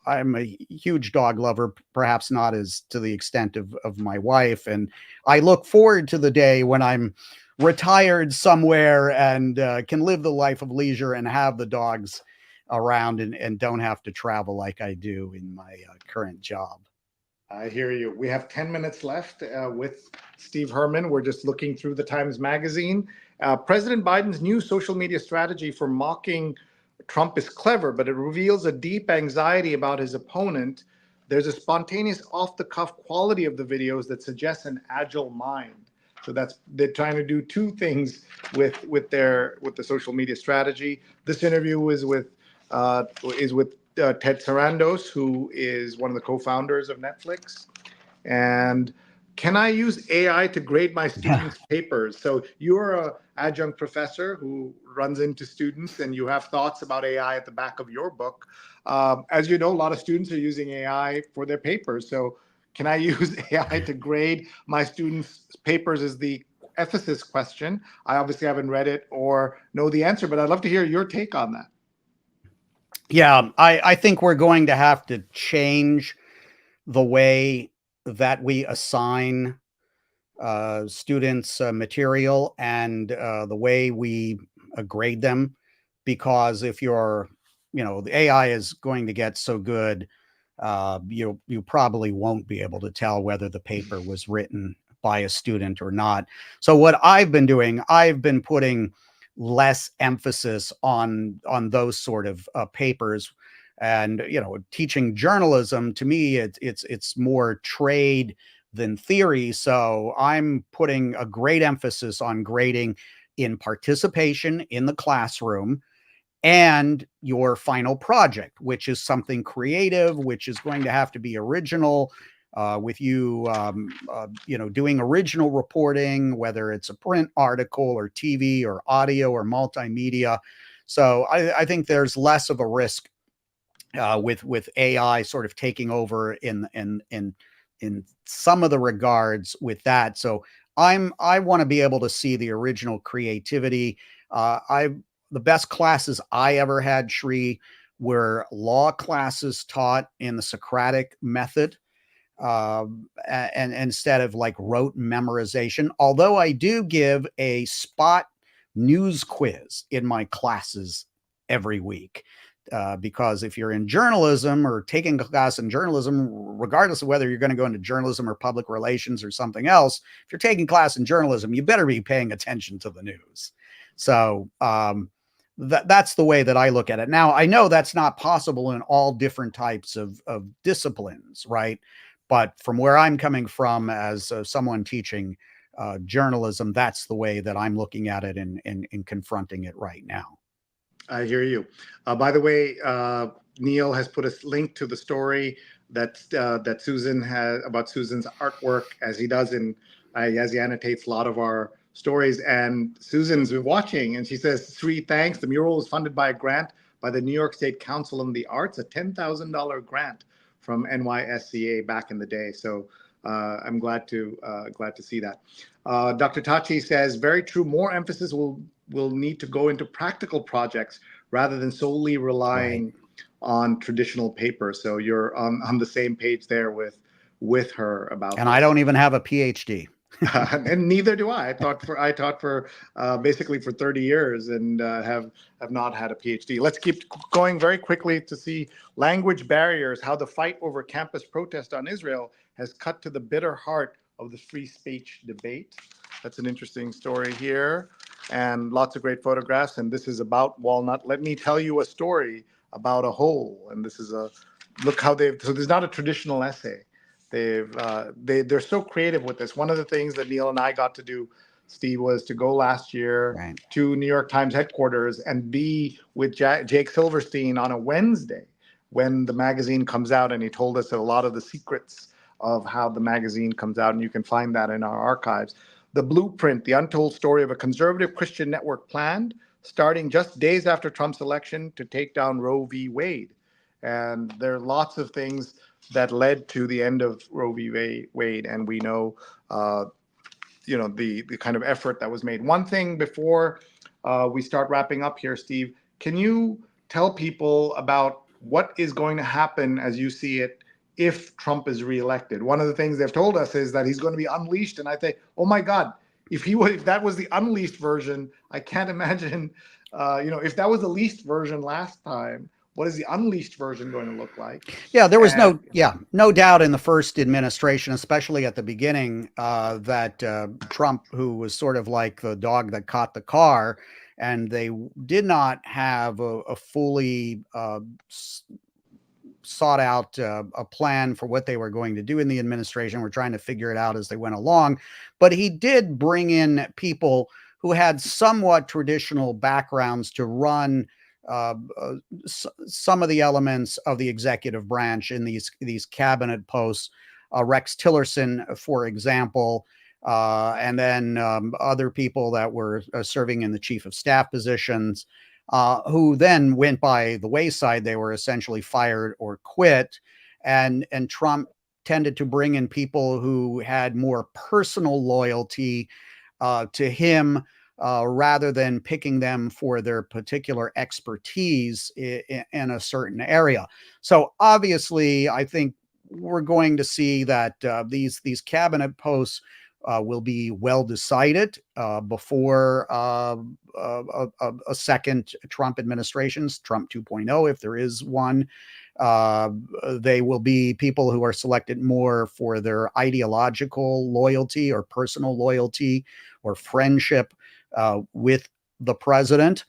I'm a huge dog lover, perhaps not as to the extent of my wife. And I look forward to the day when I'm retired somewhere and can live the life of leisure and have the dogs around and don't have to travel like I do in my current job. I hear you. We have 10 minutes left with Steve Herman. We're just looking through the Times Magazine. President Biden's new social media strategy for mocking Trump is clever, but it reveals a deep anxiety about his opponent. There's a spontaneous, off-the-cuff quality of the videos that suggests an agile mind. So they're trying to do two things with the social media strategy. This interview is with Ted Sarandos, who is one of the co-founders of Netflix. And can I use AI to grade my students' papers? So you're an adjunct professor who runs into students, and you have thoughts about AI at the back of your book. As you know, a lot of students are using AI for their papers. So can I use AI to grade my students' papers is the ethicist question. I obviously haven't read it or know the answer, but I'd love to hear your take on that. Yeah, I think we're going to have to change the way that we assign students material and the way we grade them, because if you're, the AI is going to get so good, you probably won't be able to tell whether the paper was written by a student or not. So what I've been doing, I've been putting less emphasis on those sort of papers. And teaching journalism, to me, it's more trade than theory. So I'm putting a great emphasis on grading in participation in the classroom and your final project, which is something creative, which is going to have to be original, with you, doing original reporting, whether it's a print article or TV or audio or multimedia. So I think there's less of a risk with AI sort of taking over in some of the regards with that. So I want to be able to see the original creativity. The best classes I ever had, Shri, were law classes taught in the Socratic method, and instead of like rote memorization. Although I do give a spot news quiz in my classes every week. Because if you're in journalism or taking a class in journalism, regardless of whether you're going to go into journalism or public relations or something else, if you're taking class in journalism, you better be paying attention to the news. So that's the way that I look at it. Now, I know that's not possible in all different types of disciplines, right? But from where I'm coming from as someone teaching journalism, that's the way that I'm looking at it and confronting it right now. I hear you. By the way, Neil has put a link to the story that Susan has about Susan's artwork, as he does as he annotates a lot of our stories. And Susan's been watching, and she says, "Sri, thanks. The mural was funded by a grant by the New York State Council on the Arts, a $10,000 grant from NYSCA back in the day." So I'm glad to see that. Dr. Tachi says, "Very true. More emphasis will need to go into practical projects rather than solely relying on traditional paper." So you're on the same page there with her about and this. I don't even have a PhD. And neither do I. I taught for basically for 30 years and have not had a PhD. Let's keep going very quickly to see language barriers, how the fight over campus protest on Israel has cut to the bitter heart of the free speech debate. That's an interesting story here, and lots of great photographs. And this is about Walnut. Let me tell you a story about a hole. And this is look how so there's not a traditional essay. They're so creative with this. One of the things that Neil and I got to do, Steve, was to go last year to New York Times headquarters and be with Jake Silverstein on a Wednesday when the magazine comes out, and he told us a lot of the secrets of how the magazine comes out, and you can find that in our archives. The Blueprint, the untold story of a conservative Christian network planned, starting just days after Trump's election, to take down Roe v. Wade. And there are lots of things that led to the end of Roe v. Wade, and we know, the kind of effort that was made. One thing before we start wrapping up here, Steve, can you tell people about what is going to happen as you see it if Trump is reelected? One of the things they've told us is that he's going to be unleashed, and I think, oh my God, if that was the unleashed version, I can't imagine. If that was the leased version last time, what is the unleashed version going to look like? Yeah, there was no doubt in the first administration, especially at the beginning, that Trump, who was sort of like the dog that caught the car, and they did not have a fully sought out a plan for what they were going to do in the administration. We're trying to figure it out as they went along. But he did bring in people who had somewhat traditional backgrounds to run some of the elements of the executive branch in these cabinet posts. Rex Tillerson, for example, and then other people that were serving in the chief of staff positions, who then went by the wayside. They were essentially fired or quit, and Trump tended to bring in people who had more personal loyalty to him, rather than picking them for their particular expertise in a certain area. So obviously, I think we're going to see that these cabinet posts will be well decided before a second Trump administration's Trump 2.0, if there is one. They will be people who are selected more for their ideological loyalty or personal loyalty or friendship with the president.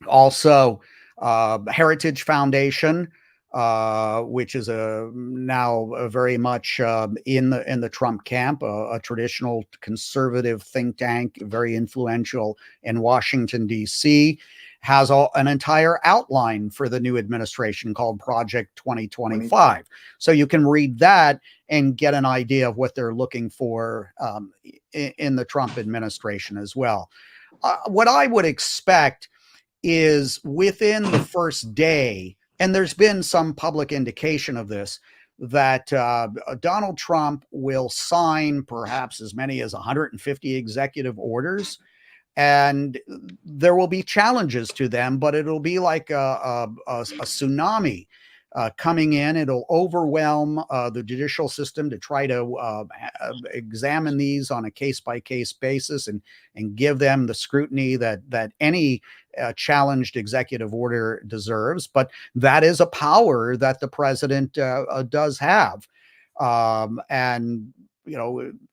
Also, Heritage Foundation, which is now very much in the Trump camp, a traditional conservative think tank, very influential in Washington, D.C., has an entire outline for the new administration called Project 2025. So you can read that and get an idea of what they're looking for in the Trump administration as well. What I would expect is within the first day, and there's been some public indication of this, that Donald Trump will sign perhaps as many as 150 executive orders, and there will be challenges to them, but it'll be like a tsunami coming in. It'll overwhelm the judicial system to try to examine these on a case-by-case basis and give them the scrutiny that any challenged executive order deserves. But that is a power that the president does have. And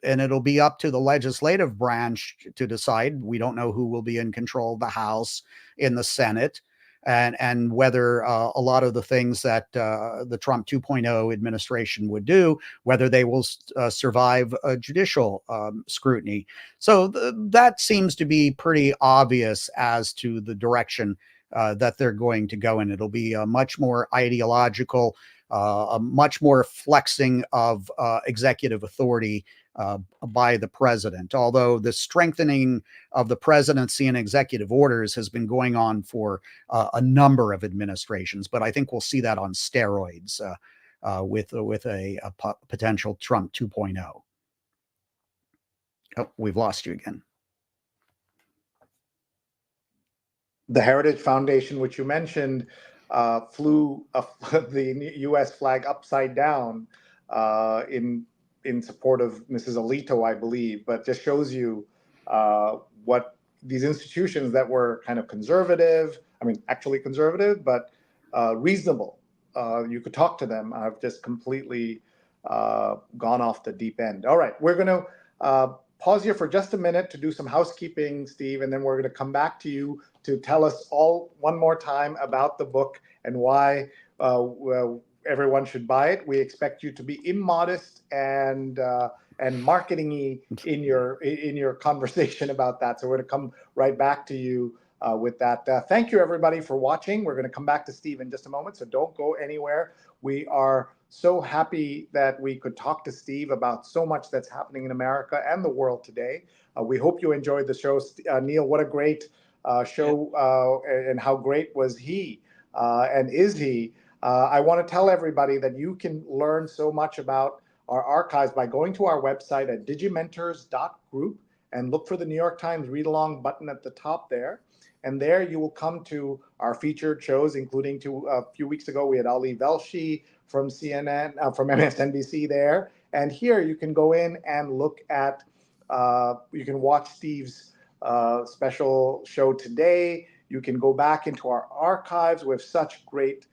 it'll be up to the legislative branch to decide. We don't know who will be in control of the House, in the Senate, and whether a lot of the things that the Trump 2.0 administration would do, whether they will survive judicial scrutiny. So that seems to be pretty obvious as to the direction that they're going to go in. It'll be a much more ideological, a much more flexing of executive authority by the president. Although the strengthening of the presidency and executive orders has been going on for a number of administrations, but I think we'll see that on steroids with a potential Trump 2.0. Oh, we've lost you again. The Heritage Foundation, which you mentioned, flew the U.S. flag upside down in support of Mrs. Alito, I believe, but just shows you what these institutions that were kind of conservative, actually conservative, but reasonable. You could talk to them. I've just completely gone off the deep end. All right, we're going to pause here for just a minute to do some housekeeping, Steve, and then we're going to come back to you to tell us all one more time about the book and why everyone should buy it. We expect you to be immodest and marketing-y in your conversation about that. So we're going to come right back to you with that. Thank you, everybody, for watching. We're going to come back to Steve in just a moment, so don't go anywhere. We are so happy that we could talk to Steve about so much that's happening in America and the world today. We hope you enjoyed the show. Neil, what a great show, and how great was he and is he. I want to tell everybody that you can learn so much about our archives by going to our website at digimentors.group and look for the New York Times Read Along button at the top there. And there you will come to our featured shows, including a few weeks ago, we had Ali Velshi from CNN, from MSNBC there. And here you can go in and look at, you can watch Steve's special show today. You can go back into our archives with such great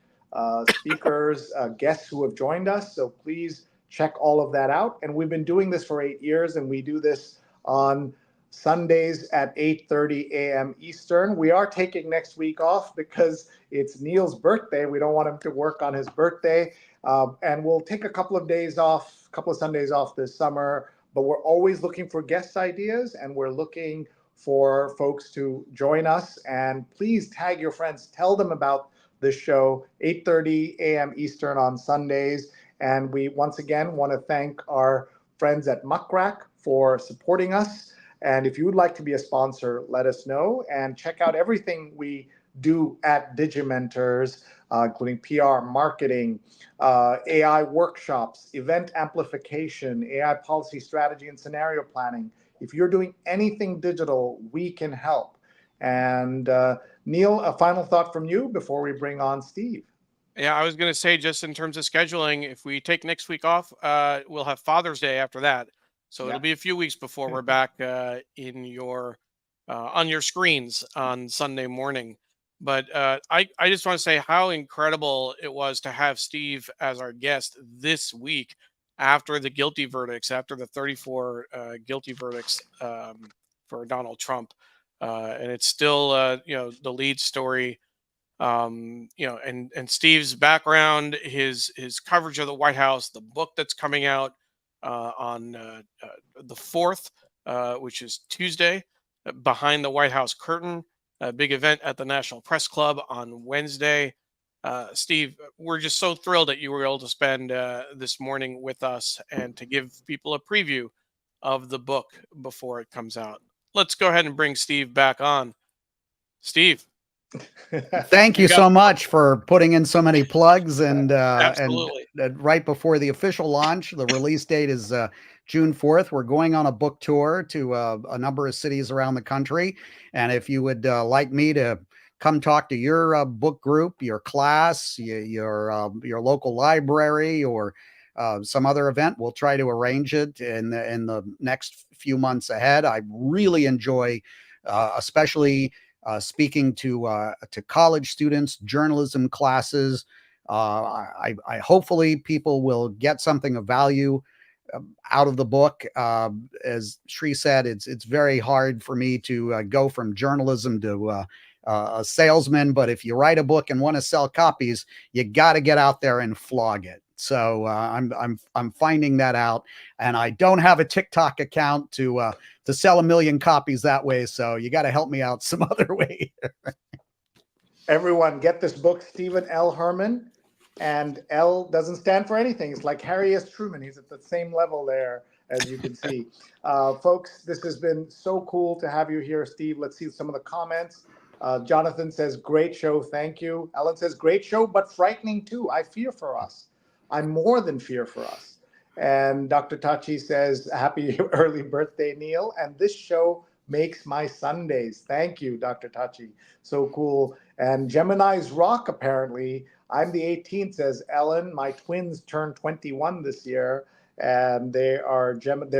speakers, guests who have joined us. So please check all of that out. And we've been doing this for 8 years, and we do this on Sundays at 8:30 a.m. Eastern. We are taking next week off because it's Neil's birthday. We don't want him to work on his birthday. And we'll take a couple of Sundays off this summer, but we're always looking for guest ideas, and we're looking for folks to join us. And please tag your friends. Tell them about this show, 8:30 a.m. Eastern on Sundays. And we once again want to thank our friends at Muckrack for supporting us. And if you would like to be a sponsor, let us know. And check out everything we do at Digimentors, including PR, marketing, AI workshops, event amplification, AI policy strategy and scenario planning. If you're doing anything digital, we can help. And Neil, a final thought from you before we bring on Steve. Yeah, I was going to say, just in terms of scheduling, if we take next week off, we'll have Father's Day after that. So it'll be a few weeks before we're back in your on your screens on Sunday morning. But I just want to say how incredible it was to have Steve as our guest this week after the guilty verdicts, after the 34 guilty verdicts for Donald Trump. And it's still, the lead story. And Steve's background, his coverage of the White House, the book that's coming out on the 4th, which is Tuesday, Behind the White House Curtain, a big event at the National Press Club on Wednesday. Steve, we're just so thrilled that you were able to spend this morning with us and to give people a preview of the book before it comes out. Let's go ahead and bring Steve back on. Steve. Thank you so much for putting in so many plugs and Absolutely. right before the official launch. The release date is June 4th. We're going on a book tour to a number of cities around the country. And if you would like me to come talk to your book group, your class, your local library, or some other event, we'll try to arrange it in the next few months ahead. I really enjoy, especially speaking to college students, journalism classes. I hopefully people will get something of value out of the book. As Sri said, it's very hard for me to go from journalism to a salesman. But if you write a book and want to sell copies, you got to get out there and flog it. So I'm finding that out, and I don't have a TikTok account to sell 1 million copies that way. So you got to help me out some other way. Everyone, get this book, Stephen L. Herman. And L doesn't stand for anything. It's like Harry S. Truman. He's at the same level there, as you can see. Folks, this has been so cool to have you here, Steve. Let's see some of the comments. Jonathan says, great show. Thank you. Ellen says, great show, but frightening too. I fear for us. I more than fear for us. And Dr. Tachi says, happy early birthday, Neil. And this show makes my Sundays. Thank you, Dr. Tachi. So cool. And Gemini's Rock, apparently. I'm the 18th, says Ellen. My twins turned 21 this year, and they're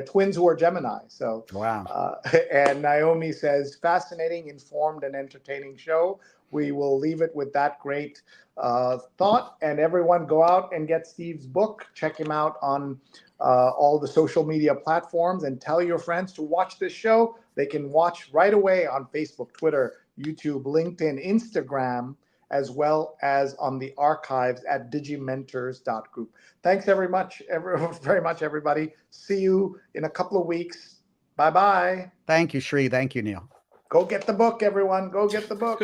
twins who are Gemini. So wow. And Naomi says, fascinating, informed, and entertaining show. We will leave it with that great thought. And everyone go out and get Steve's book. Check him out on all the social media platforms, and tell your friends to watch this show. They can watch right away on Facebook, Twitter, YouTube, LinkedIn, Instagram, as well as on the archives at digimentors.group. Thanks very much, everybody. See you in a couple of weeks. Bye-bye. Thank you, Sri. Thank you, Neil. Go get the book, everyone. Go get the book.